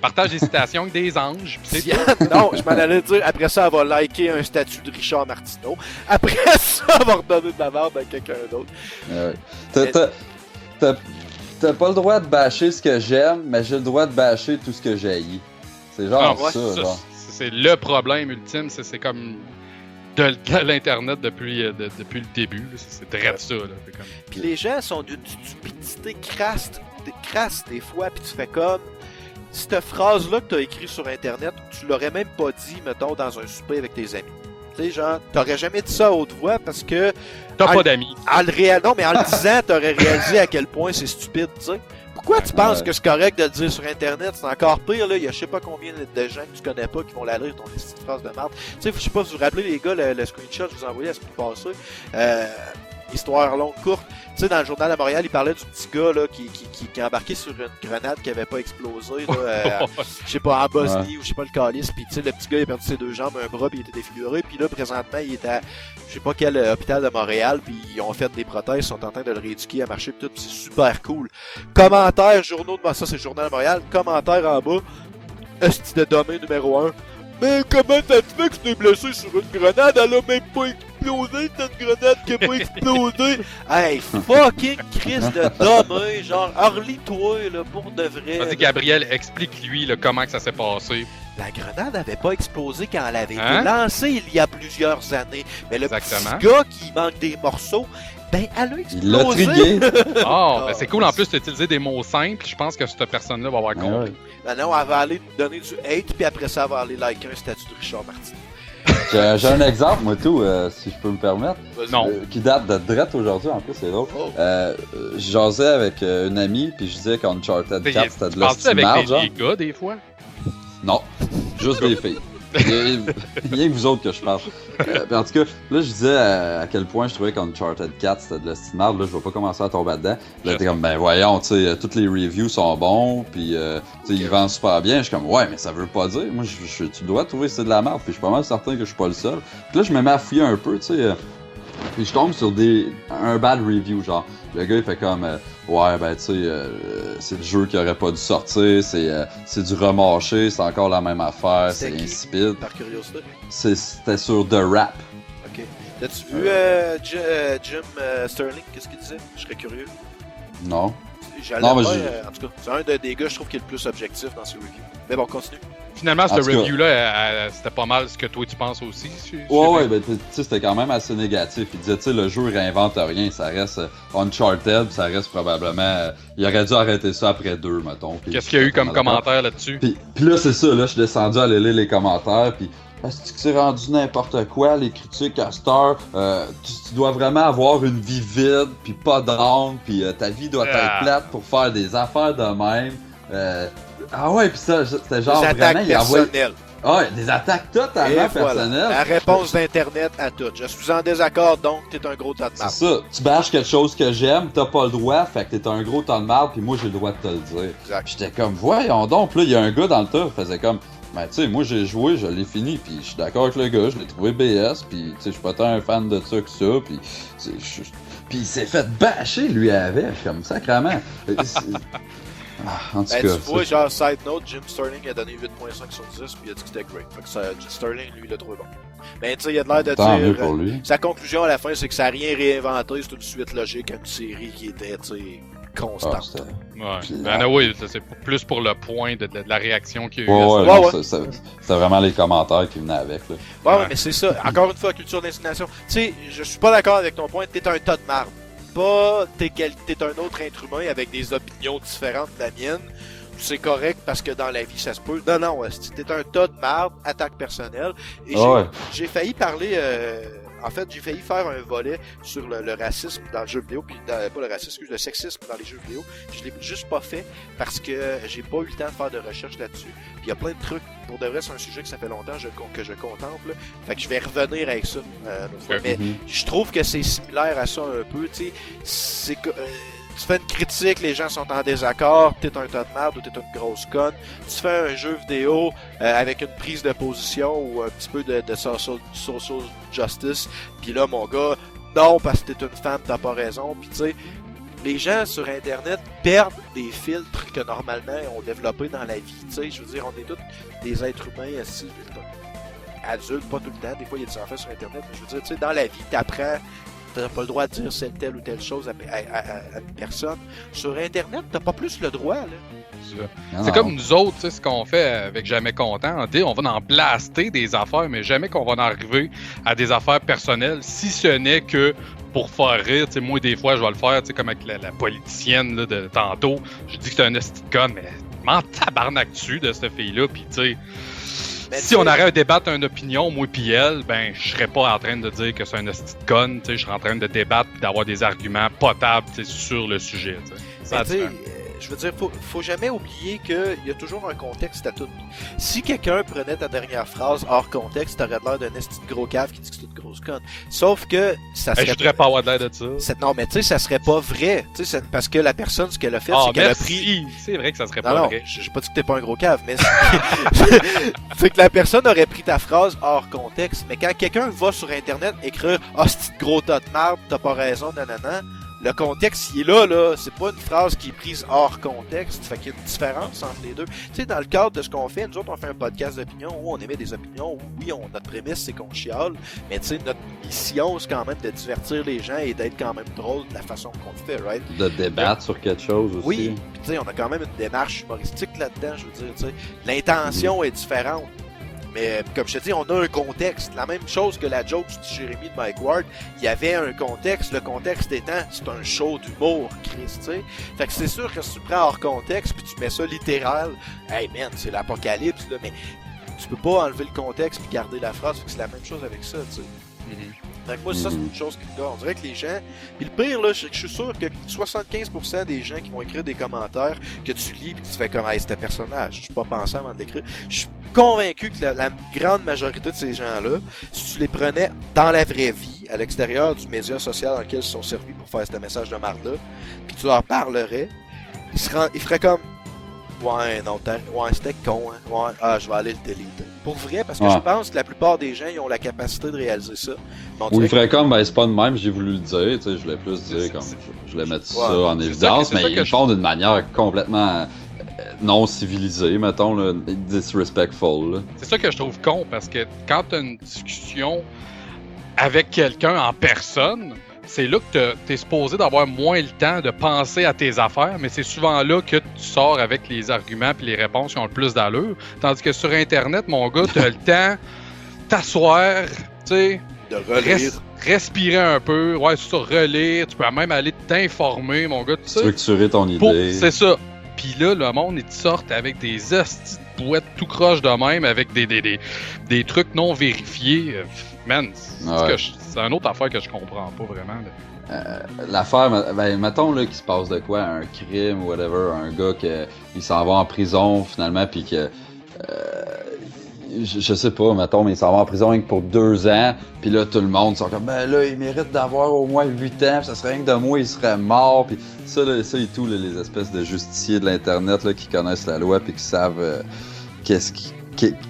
partage des citations avec des anges, pis c'est tout. Diane, non, je m'en allais dire, après ça, elle va liker un statut de Richard Martineau. Après ça, elle va redonner de la merde à quelqu'un d'autre. Ouais. T'as pas le droit de bâcher ce que j'aime, mais j'ai le droit de bâcher tout ce que j'haïs. C'est genre Ah, ouais, ça, genre. c'est le problème ultime, c'est comme de l'Internet depuis le début. Là. C'est très ça. Là. C'est comme... Puis les gens sont d'une stupidité crasse des fois, puis tu fais comme... Cette phrase-là que t'as écrite sur Internet, tu l'aurais même pas dit, mettons, dans un souper avec tes amis. Tu sais, genre, t'aurais jamais dit ça à haute voix parce que... T'as en- pas d'amis. Non, mais en le disant, t'aurais réalisé à quel point c'est stupide, tu sais. Pourquoi tu penses Ouais. que c'est correct de le dire sur Internet? C'est encore pire, là. Il y a je sais pas combien de gens que tu connais pas qui vont la lire, ton petite phrase de merde. Tu sais, je sais pas si vous vous rappelez, les gars, le screenshot que je vous ai envoyé la semaine passée. Histoire longue, courte. Tu sais, dans le journal de Montréal, il parlait du petit gars, là, qui est embarqué sur une grenade qui avait pas explosé, là. Je sais pas, en Bosnie, ou je sais pas, le calice. Puis, tu sais, le petit gars, il a perdu ses 2 jambes, un bras, puis il était défiguré. Puis là, présentement, il est à, je sais pas quel hôpital de Montréal, puis ils ont fait des prothèses, ils sont en train de le rééduquer à marcher, puis tout, puis c'est super cool. Commentaire, journaux de... ça, c'est le journal de Montréal. Commentaire en bas. Esti de domaine numéro 1. Mais comment ça se fait que tu t'es blessé sur une grenade? Elle a même pas explosé, cette grenade qui a pas explosé! Hey, fucking Chris de domaine, genre, relis-toi, là, pour de vrai. Vas-y, là. Gabriel, explique-lui là, comment que ça s'est passé. La grenade avait pas explosé quand elle avait Hein? été lancée il y a plusieurs années. Mais le Exactement. petit gars qui manque des morceaux, ben, elle a Il l'a explosé! trigué. Ah, ben c'est cool. En plus, tu as utilisé des mots simples. Je pense que cette personne-là va avoir Ouais, compris. ouais. Ben non, elle va aller nous donner du hate, puis après ça, elle va aller liker un statut de Richard Martin. J'ai un exemple, moi, tout, si je peux me permettre, Non. qui date de drette aujourd'hui, en plus, c'est drôle. Oh. Je jasais avec une amie, puis je disais qu'Uncharted 4, c'était de Parles-tu avec l'hostie genre? des gars, des fois? Non, juste des filles. Rien que vous autres que je parle. Puis en tout cas, là, je disais à quel point je trouvais qu'Uncharted 4, c'était de l'hostie marde. Là, je vais pas commencer à tomber là-dedans. Là, t'es comme, ben voyons, tu sais, toutes les reviews sont bons, puis tu sais, ils vendent super bien. Je suis comme, ouais, mais ça veut pas dire. Moi, tu dois trouver que c'est de la merde, puis je suis pas mal certain que je suis pas le seul. Puis là, je me mets à fouiller un peu, tu sais. Puis je tombe sur un bad review, genre. Le gars, il fait comme, ouais, ben, tu sais, c'est le jeu qui aurait pas dû sortir, c'est du remâché, c'est encore la même affaire, c'est C'était qui? insipide. Par curiosité. C'était sur The Rap. Ok. T'as-tu vu Jim Sterling? Qu'est-ce qu'il disait? Je serais curieux. Non? J'allais Non, mais voir, j'ai- en tout cas, c'est un des gars, je trouve, qui est le plus objectif dans ses reviews. Mais bon, continue. Finalement, En cette tout cas- review-là, c'était pas mal ce que toi tu penses aussi. Ouais, ben, tu sais, c'était quand même assez négatif. Il disait, tu sais, le jeu réinvente rien, ça reste Uncharted, ça reste probablement. Il aurait dû arrêter ça après 2, mettons. Puis Qu'est-ce qu'il y a eu comme totalement d'accord. commentaire là-dessus? Puis là, c'est ça, là, je suis descendu à aller lire les commentaires, puis est-ce que c'est rendu n'importe quoi, les critiques à Star? Tu dois vraiment avoir une vie vide, puis pas d'âme, puis ta vie doit Ah. être plate pour faire des affaires de même. Ah ouais, puis ça, c'était genre Des vraiment, attaques il envoie... personnelles. Ah ouais, des attaques totalement Et voilà. personnelles. La réponse d'Internet à tout. Je suis en désaccord, donc t'es un gros tas de C'est marde. ça, tu bâches quelque chose que j'aime, t'as pas le droit, fait que t'es un gros ton de marde, puis moi j'ai le droit de te le dire. Exact. Puis j'étais comme, voyons donc, puis là, il y a un gars dans le tas qui faisait comme, ben tu sais, moi j'ai joué, je l'ai fini, puis je suis d'accord avec le gars, je l'ai trouvé BS, puis tu sais, je suis pas tant un fan de ça que ça, puis puis il s'est fait bâcher lui avec, je suis comme sacrément. En tout Ben, cas, tu vois, ça, genre, side note, Jim Sterling a donné 8.5 sur 10, puis il a dit que c'était great. Fait que ça, Jim Sterling, lui, il l'a trouvé bon. Ben, tu sais, il a de l'air de tant mieux dire. pour lui. Sa conclusion à la fin, c'est que ça n'a rien réinventé, c'est une suite logique à une série qui était, tu sais, Ah, constante. c'était- Ouais. Puis Ben oui, c'est plus pour le point de la réaction qu'il y a eu. Ouais, à ouais, ça. non, ouais. c'était vraiment les commentaires qui venaient avec, là. Ouais, Ouais. mais c'est ça. Encore une fois, culture d'insinuation. Tu sais, je suis pas d'accord avec ton point, t'es un tas de marde. Pas, t'es un autre être humain avec des opinions différentes de la mienne. c'est correct parce que dans la vie ça se peut. Non, si t'es un tas de marde, attaque personnelle. Et Ouais. j'ai failli parler, en fait, j'ai failli faire un volet sur le racisme dans le jeu vidéo, puis pas le racisme, excuse, le sexisme dans les jeux vidéo. Je l'ai juste pas fait parce que j'ai pas eu le temps de faire de recherche là-dessus. Puis il y a plein de trucs. Pour de vrai, c'est un sujet que ça fait longtemps que je contemple. Fait que je vais revenir avec ça une autre fois. Mais je trouve que c'est similaire à ça un peu. Tu sais, c'est que tu fais une critique, les gens sont en désaccord, t'es un tas de merde ou t'es une grosse conne. Tu fais un jeu vidéo avec une prise de position ou un petit peu de social justice, puis là, mon gars, non, parce que t'es une femme, t'as pas raison. Puis tu sais, les gens sur Internet perdent des filtres que normalement ils ont développés dans la vie. Tu sais, je veux dire, on est tous des êtres humains assis, adultes, pas tout le temps. Des fois, il y a des enfants sur Internet, mais je veux dire, tu sais, dans la vie, t'apprends. T'as pas le droit de dire telle ou telle chose à une personne. Sur Internet, t'as pas plus le droit, là. C'est comme nous autres, tu sais, ce qu'on fait avec Jamais Content. On va en blaster des affaires, mais jamais qu'on va en arriver à des affaires personnelles, si ce n'est que pour faire rire. Tu sais, moi, des fois, je vais le faire, tu sais, comme avec la politicienne là, de tantôt. Je dis que c'est un esti de conne, mais m'en tabarnak dessus de cette fille-là, pis tu sais... Si on aurait un débat, une opinion, moi pis elle, ben je serais pas en train de dire que c'est un hostie de conne, tu sais, je serais en train de débattre et d'avoir des arguments potables, tu sais, sur le sujet, tu sais. Je veux dire, faut jamais oublier qu'il y a toujours un contexte à tout. Si quelqu'un prenait ta dernière phrase hors contexte, t'aurais l'air d'un esti de gros cave qui dit que c'est une grosse conne. Sauf que ça serait... je voudrais pas avoir l'air de ça. Non, mais tu sais, ça serait pas vrai. Tu sais, parce que la personne, ce qu'elle a fait, c'est qu'elle a pris... C'est vrai que ça serait pas vrai. J'ai pas dit que t'es pas un gros cave, mais c'est que la personne aurait pris ta phrase hors contexte. Mais quand quelqu'un va sur Internet écrire « Ah, c'est gros tas de marde, t'as pas raison, nanana », le contexte, il est là, c'est pas une phrase qui est prise hors contexte, fait qu'il y a une différence entre les deux. Tu sais, dans le cadre de ce qu'on fait, nous autres, on fait un podcast d'opinion où on émet des opinions, où oui, notre prémisse, c'est qu'on chiale, mais tu sais, notre mission, c'est quand même de divertir les gens et d'être quand même drôle de la façon qu'on le fait, right? De débattre sur quelque chose aussi. Oui, puis tu sais, on a quand même une démarche humoristique là-dedans, je veux dire, tu sais. L'intention est différente. Mais comme je te dis, on a un contexte. La même chose que la joke du Jérémy de Mike Ward, il y avait un contexte. Le contexte étant, c'est un show d'humour, Chris, tu sais. Fait que c'est sûr que si tu prends hors contexte puis tu mets ça littéral, hey man, c'est l'apocalypse, là, mais tu peux pas enlever le contexte puis garder la phrase. Fait que c'est la même chose avec ça, tu sais. Fait que moi, ça, c'est une chose qui me donne. On dirait que les gens... Puis le pire, là, c'est que je suis sûr que 75% des gens qui vont écrire des commentaires que tu lis pis tu fais comme « Hey, c'était un personnage. » Je suis pas pensé avant de l'écrire. Je suis convaincu que la grande majorité de ces gens-là, si tu les prenais dans la vraie vie, à l'extérieur du média social dans lequel ils sont servis pour faire ce message de marde-là, puis tu leur parlerais, ils feraient comme « Ouais, non, c'était con, hein. Ouais, je vais aller le déliter. » Pour vrai, parce que je pense que la plupart des gens, ils ont la capacité de réaliser ça. Ou ils feraient comme, ben c'est pas de même, j'ai voulu le dire, tu sais, je voulais plus dire comme, je voulais mettre ça en évidence, mais ils le font d'une manière complètement non civilisée, mettons, là, disrespectful. C'est ça que je trouve con, parce que quand t'as une discussion avec quelqu'un en personne, c'est là que t'es supposé d'avoir moins le temps de penser à tes affaires, mais c'est souvent là que tu sors avec les arguments et les réponses qui ont le plus d'allure. Tandis que sur Internet, mon gars, t'as le temps t'asseoir, tu sais, de relire. Respirer un peu, ouais, c'est ça, relire, tu peux même aller t'informer, mon gars, tu sais. Structurer ton idée. C'est ça. Puis là, le monde, ils te sortent avec des hosties de boîtes tout croche de même, avec des trucs non vérifiés. Man, c'est une autre affaire que je comprends pas vraiment. L'affaire, ben, mettons là, qu'il se passe de quoi, un crime ou whatever, un gars qui s'en va en prison finalement, puis que... je sais pas, mettons, mais il s'en va en prison rien que pour 2 ans, puis là, tout le monde sont comme, ben là, il mérite d'avoir au moins 8 ans, pis ça serait rien que de moi, il serait mort, puis ça et tout, là, les espèces de justiciers de l'Internet, là, qui connaissent la loi, puis qui savent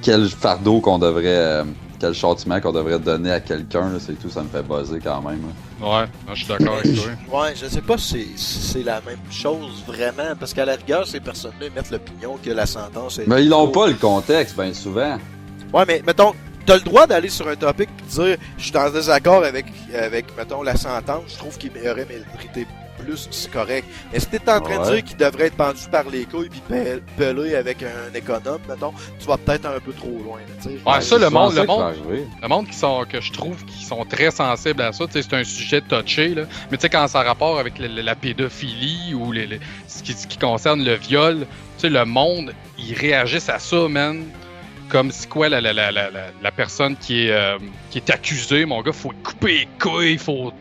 quel fardeau qu'on devrait... quel châtiment qu'on devrait donner à quelqu'un, là, c'est tout, ça me fait buzzer quand même. Là. Ouais, je suis d'accord avec toi. Ouais, je sais pas si c'est la même chose vraiment, parce qu'à la rigueur, ces personnes-là mettent l'opinion que la sentence est... Mais ils n'ont pas le contexte, bien souvent. Ouais, mais mettons, t'as le droit d'aller sur un topic et dire « Je suis en désaccord avec, mettons, la sentence, je trouve qu'il aurait mérité plus, c'est correct. Mais si t'es en train de Ouais. dire qu'il devrait être pendu par les couilles puis pelé avec un économe, mettons, tu vas peut-être un peu trop loin, là, tu sais. Ouais, ça, le Je monde, pensais le que ça monde, arrivait. le monde que je trouve qui sont très sensibles à ça, tu sais, c'est un sujet touché, là. Mais tu sais, quand ça a rapport avec la pédophilie ou ce qui concerne le viol, tu sais, le monde, ils réagissent à ça, man. Comme si quoi, la personne qui est accusée, mon gars, faut lui couper les couilles, faut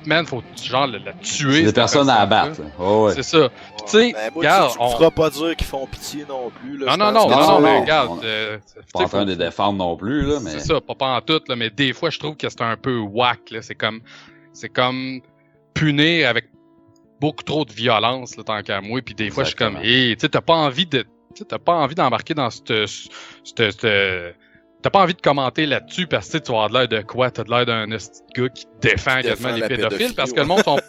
genre la tuer. C'est des cette personnes à personne-là. abattre. Là. Oh, ouais. C'est ça. Puis tu sais, Ben, moi, regarde, tu me feras pas dire qu'ils font pitié non plus, là. Non, Je non, pense non, que non, tu- mais non, regarde, on- tu Pas sais, en train de les défendre non plus, là, mais. c'est ça, pas en tout, là, mais des fois, je trouve que c'est un peu whack, là. C'est comme punir avec beaucoup trop de violence, là, tant qu'à moi. Puis des fois, je suis comme, Exactement. hey, tu sais, t'as pas envie d'embarquer dans t'as pas envie de commenter là-dessus parce que tu vas avoir l'air de quoi? T'as l'air d'un esti de gars qui défend Qui quasiment défend les la pédophiles pédophilie, parce que ouais. le monde,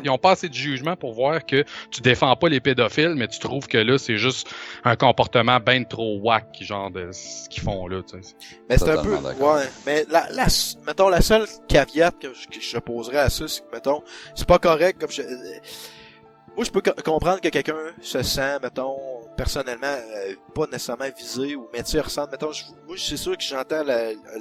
ils ont pas assez de jugement pour voir que tu défends pas les pédophiles, mais tu trouves que là, c'est juste un comportement ben trop whack, genre de ce qu'ils font là, tu sais. Mais c'est un peu, Totalement d'accord. ouais. Mais mettons, la seule caveat que je poserais à ça, c'est que, mettons, c'est pas correct comme moi, je peux comprendre que quelqu'un se sent, mettons, personnellement, pas nécessairement visé ou, mais tu sais, ressemble, mettons, moi, c'est sûr que j'entends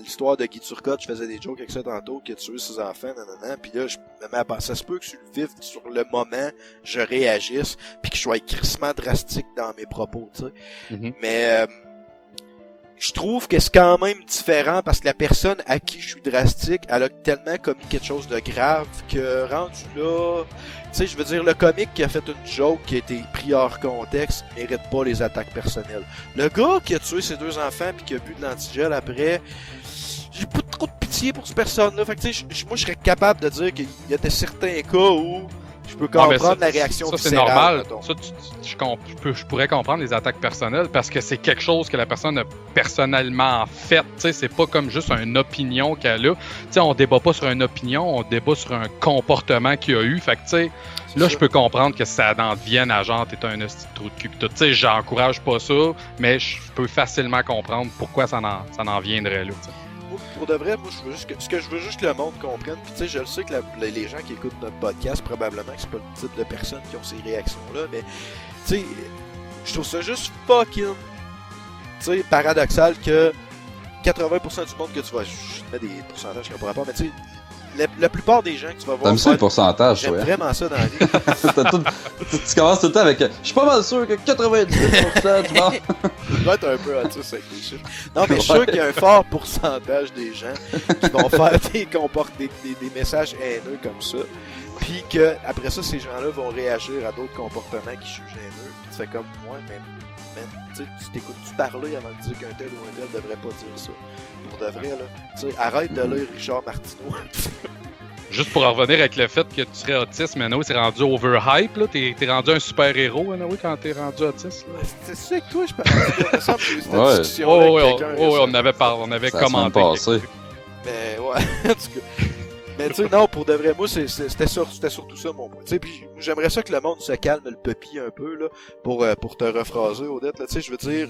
l'histoire de Guy Turcotte, je faisais des jokes avec ça tantôt, qui a tué ses enfants, nanana, pis là, je me mets à penser, ça se peut que sur le vif, sur le moment, je réagisse, puis que je sois crissement drastique dans mes propos, tu sais. Mhm. Mais, je trouve que c'est quand même différent parce que la personne à qui je suis drastique, elle a tellement commis quelque chose de grave que rendu là, tu sais, je veux dire, le comique qui a fait une joke qui a été pris hors contexte mérite pas les attaques personnelles. Le gars qui a tué ses 2 enfants puis qui a bu de l'antigel après, j'ai pas trop de pitié pour cette personne-là. Fait que tu sais, moi je serais capable de dire qu'il y a de certains cas où je peux Ouais, mais comprendre la réaction ça, c'est viscérale, normal. mettons. Ça, je pourrais comprendre les attaques personnelles parce que c'est quelque chose que la personne a personnellement fait. Tu sais, c'est pas comme juste une opinion qu'elle a. Tu sais, on débat pas sur une opinion, on débat sur un comportement qu'il y a eu. Fait que, tu sais, C'est là, ça. je peux comprendre que ça en devienne à genre, t'es un esti de trou de cul pis tout. Tu sais, j'encourage pas ça, mais je peux facilement comprendre pourquoi ça en viendrait là. tu sais. Pour de vrai, moi, ce que je veux juste que le monde comprenne, puis tu sais, je le sais que les gens qui écoutent notre podcast, probablement que c'est pas le type de personnes qui ont ces réactions-là, mais tu sais, je trouve ça juste fucking, tu sais, paradoxal que 80% du monde que tu vas, je mets des pourcentages qui n'ont pas rapport, mais tu sais, la plupart des gens que tu vas voir, T'aimes ça le pourcentage, j'aime toi, hein? vraiment ça dans la vie. Tu commences tout le temps avec. Je suis pas mal sûr que 98% du monde. Je dois être un peu autiste avec les chiffres. Non, mais je suis sûr qu'il y a un fort pourcentage des gens qui vont faire des messages haineux comme ça. Puis que après ça, ces gens-là vont réagir à d'autres comportements qui jugent haineux. Puis tu fais comme moi, mais tu sais, tu t'écoutes-tu parler avant de dire qu'un tel ou un tel devrait pas dire ça. Pour de vrai, là. Tu sais, arrête de lire Richard Martineau. Juste pour en revenir avec le fait que tu serais autiste, mais c'est rendu overhype, là. T'es rendu un super-héros, Noé, quand t'es rendu autiste, là. C'est ça que toi, je pense. Il me semble que j'ai eu cette Ouais. discussion Oh, avec ouais, quelqu'un. on avait C'est la semaine commenté. passée. Mais ouais, en tout cas. Mais tu sais, non, pour de vrai, moi, c'était surtout ça mon point. Tu sais, puis j'aimerais ça que le monde se calme le puppy un peu, là, pour te rephraser, Odette, là. Tu sais, je veux dire,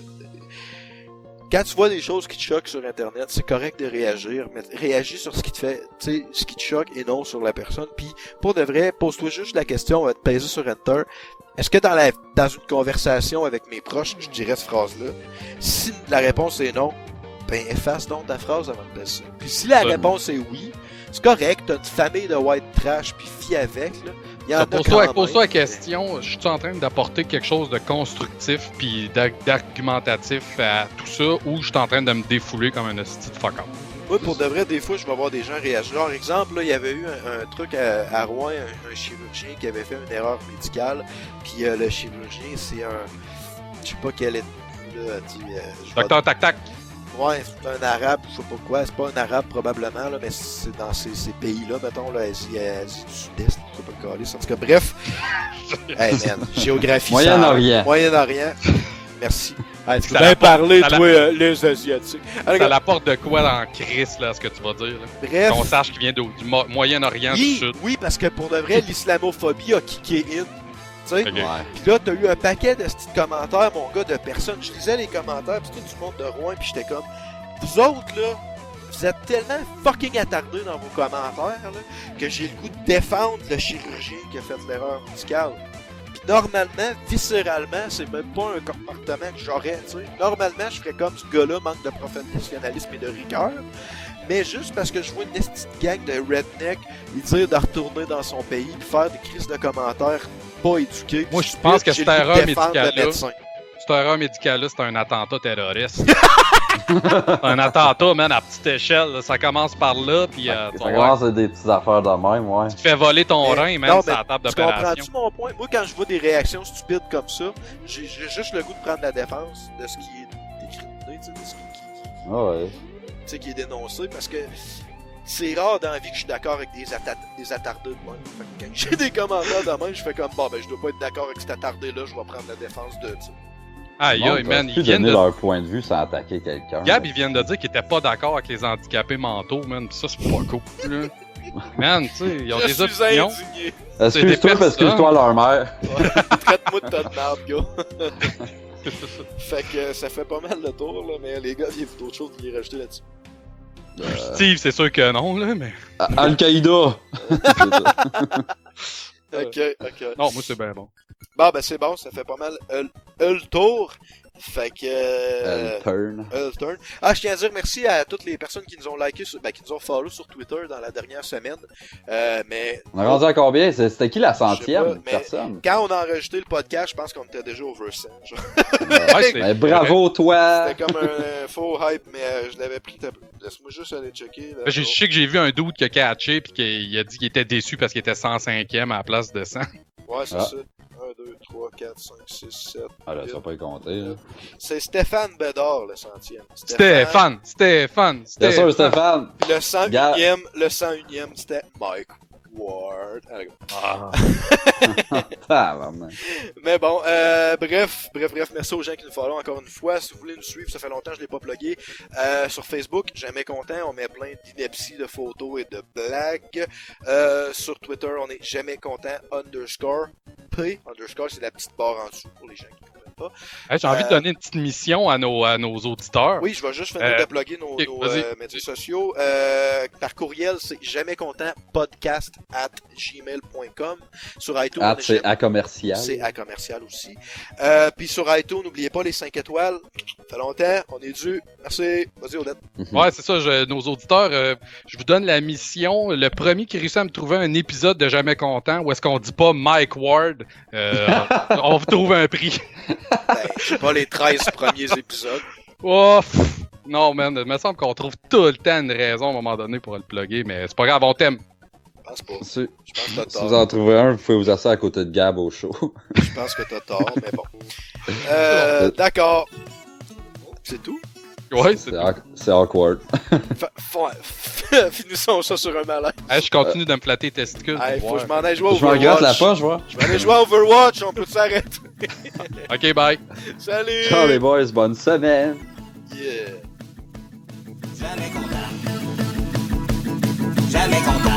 quand tu vois des choses qui te choquent sur Internet, c'est correct de réagir, mais réagis sur ce qui te fait, tu sais, ce qui te choque et non sur la personne. Puis, pour de vrai, pose-toi juste la question, on va te peser sur Enter. Est-ce que dans une conversation avec mes proches, je dirais cette phrase-là? Si la réponse est non, ben efface donc ta phrase avant de laisser. Puis si la réponse est oui, c'est correct, t'as une famille de white trash, puis fie avec, là. Il y en a Pose-toi quand la même. question, je suis en train d'apporter quelque chose de constructif puis d'argumentatif à tout ça, ou je suis en train de me défouler comme un hostie de fuck-up? Moi, pour de vrai, des fois, je vais voir des gens réagir. Genre, exemple, là, il y avait eu un truc à Rouen, un chirurgien qui avait fait une erreur médicale, puis le chirurgien, c'est je sais pas quel est, là, dit, je vais- Docteur Tac-Tac, Ouais, c'est un arabe, je sais pas quoi, c'est pas un arabe probablement, là, mais c'est dans ces pays-là, mettons, là, Asie du Sud-Est, je sais pas le caler. En tout cas, bref. Hey man, géographie. Moyen-Orient. Moyen-Orient. Merci. Hey, tu peux Ça bien l'apporte- parler, ça toi, les Asiatiques. Alors, ça l'apporte de quoi dans Chris, là, ce que tu vas dire, là? bref. Qu'on sache qu'il vient du Moyen-Orient du Oui, Sud. oui, parce que pour de vrai, l'islamophobie a kické in. Tu sais? Ok. Ouais. Pis là, t'as eu un paquet de petits commentaires, mon gars, de personnes. Je lisais les commentaires, pis tout du monde de Rouen, pis j'étais comme, vous autres, là, vous êtes tellement fucking attardés dans vos commentaires là, que j'ai le goût de défendre le chirurgien qui a fait l'erreur médicale. Puis normalement, viscéralement, c'est même pas un comportement que j'aurais, tu sais. Normalement, je ferais comme ce gars-là, manque de professionnalisme et de rigueur. Mais juste parce que je vois une petite gang de redneck lui dire de retourner dans son pays et faire des crises de commentaires pas éduqués. Moi, je pense que j'ai cette le goût de erreur défendre le médicale-là, médecin. cette erreur médicale-là, c'est un attentat terroriste. Un attentat, man, à petite échelle. Là. Ça commence par là, puis Ça tu vas commence à des petites affaires de même, ouais. tu te fais voler ton rein, man, non, sur la table tu comprends-tu d'opération. mon point? Moi, quand je vois des réactions stupides comme ça, j'ai juste le goût de prendre la défense de ce qui est décriminé, tu sais, de ce Ah ouais. tu sais, qui est dénoncé, parce que c'est rare dans la vie que je suis d'accord avec des attardés de même. Fait que quand j'ai des commentaires de même, je fais comme, bon, ben, je dois pas être d'accord avec cet attardé-là, je vais prendre la défense de, tu sais. Aïe, Non, aïe, man, ils ils viennent donner de... leur point de vue sans attaquer quelqu'un. Gab, ils viennent de dire qu'ils étaient pas d'accord avec les handicapés mentaux, man, pis ça, c'est pas cool, là. Man, tu sais, ils ont Je des suis opinions. indigné. c'est des Excuse-toi, parce que personnes. toi leur mère. Traite-moi de ta merde, gars. Fait que ça fait pas mal le tour, là, mais les gars, il y a d'autres choses à y rajouter là-dessus. Steve, c'est sûr que non, là, mais... Al-Qaïda! Ok. Non, moi, c'est bien bon. Bon, ben c'est bon, ça fait pas mal le tour. Fait que... Turn. Turn. Ah, je tiens à dire merci à toutes les personnes qui nous ont liké, qui nous ont follow sur Twitter dans la dernière semaine. Mais On a rendu à combien? C'était qui la Je sais pas, centième mais- personne? quand on a enregistré le podcast, je pense qu'on était déjà over 100. Genre. Ouais, c'est- Ben, bravo, toi! C'était comme un faux hype, mais je l'avais pris. Laisse-moi juste aller checker. Là. Je sais que j'ai vu un dude qui a catché pis qu'il a dit qu'il était déçu parce qu'il était 105e à la place de 100. Ouais, c'est Ah. ça. 1, 2, 3, 4, 5, 6, 7. Ah là, ça va pas y compter, là. C'est Stéphane Bédard, le centième. Stéphane! Bien sûr, Stéphane! Puis le 101ème, c'était Mike Ward. Allez, go. Ah. Ah, man. Mais bon, bref, merci aux gens qui nous follow encore une fois. Si vous voulez nous suivre, ça fait longtemps que je l'ai pas plugué. Sur Facebook, jamais content, on met plein d'inepties, de photos et de blagues. Sur Twitter, on est jamais content _ P _ c'est la petite barre en dessous pour les gens qui ne comprennent pas. Hey, j'ai envie de donner une petite mission à nos auditeurs. Oui, je vais juste finir de plugger nos vas-y. médias sociaux. Par courriel, c'est jamais content podcast@gmail.com. Sur iTunes, Ah, on est c'est jamais- à commercial. c'est à commercial aussi. Puis sur iTunes, n'oubliez pas les 5 étoiles. Ça fait longtemps, on est dû. Merci. Vas-y, Odette. Ouais, c'est ça, nos auditeurs, je vous donne la mission. Le premier qui réussit à me trouver un épisode de Jamais Content où est-ce qu'on dit pas Mike Ward, on vous trouve un prix. Ben, c'est pas les 13 premiers épisodes. Oh, pff, non, man, il me semble qu'on trouve tout le temps une raison à un moment donné pour le plugger, mais c'est pas grave, on t'aime. Je pense pas. Si, Je pense que t'as si vous tort. en trouvez un, vous pouvez vous asseoir à côté de Gab au show. Je pense que t'as tort, mais bon. D'accord. C'est tout. Ouais, c'est C'est awkward. Finissons ça sur un malaise. Hey, je continue de me flatter les testicules. Hey, pour faut que je voir. m'en aille jouer à Je m'en gratte la Overwatch. poche, moi. Je vais aller jouer à Overwatch, on peut s'arrêter. Ok, bye. Salut! Ciao les boys, bonne semaine. Yeah! Jamais content. Jamais content.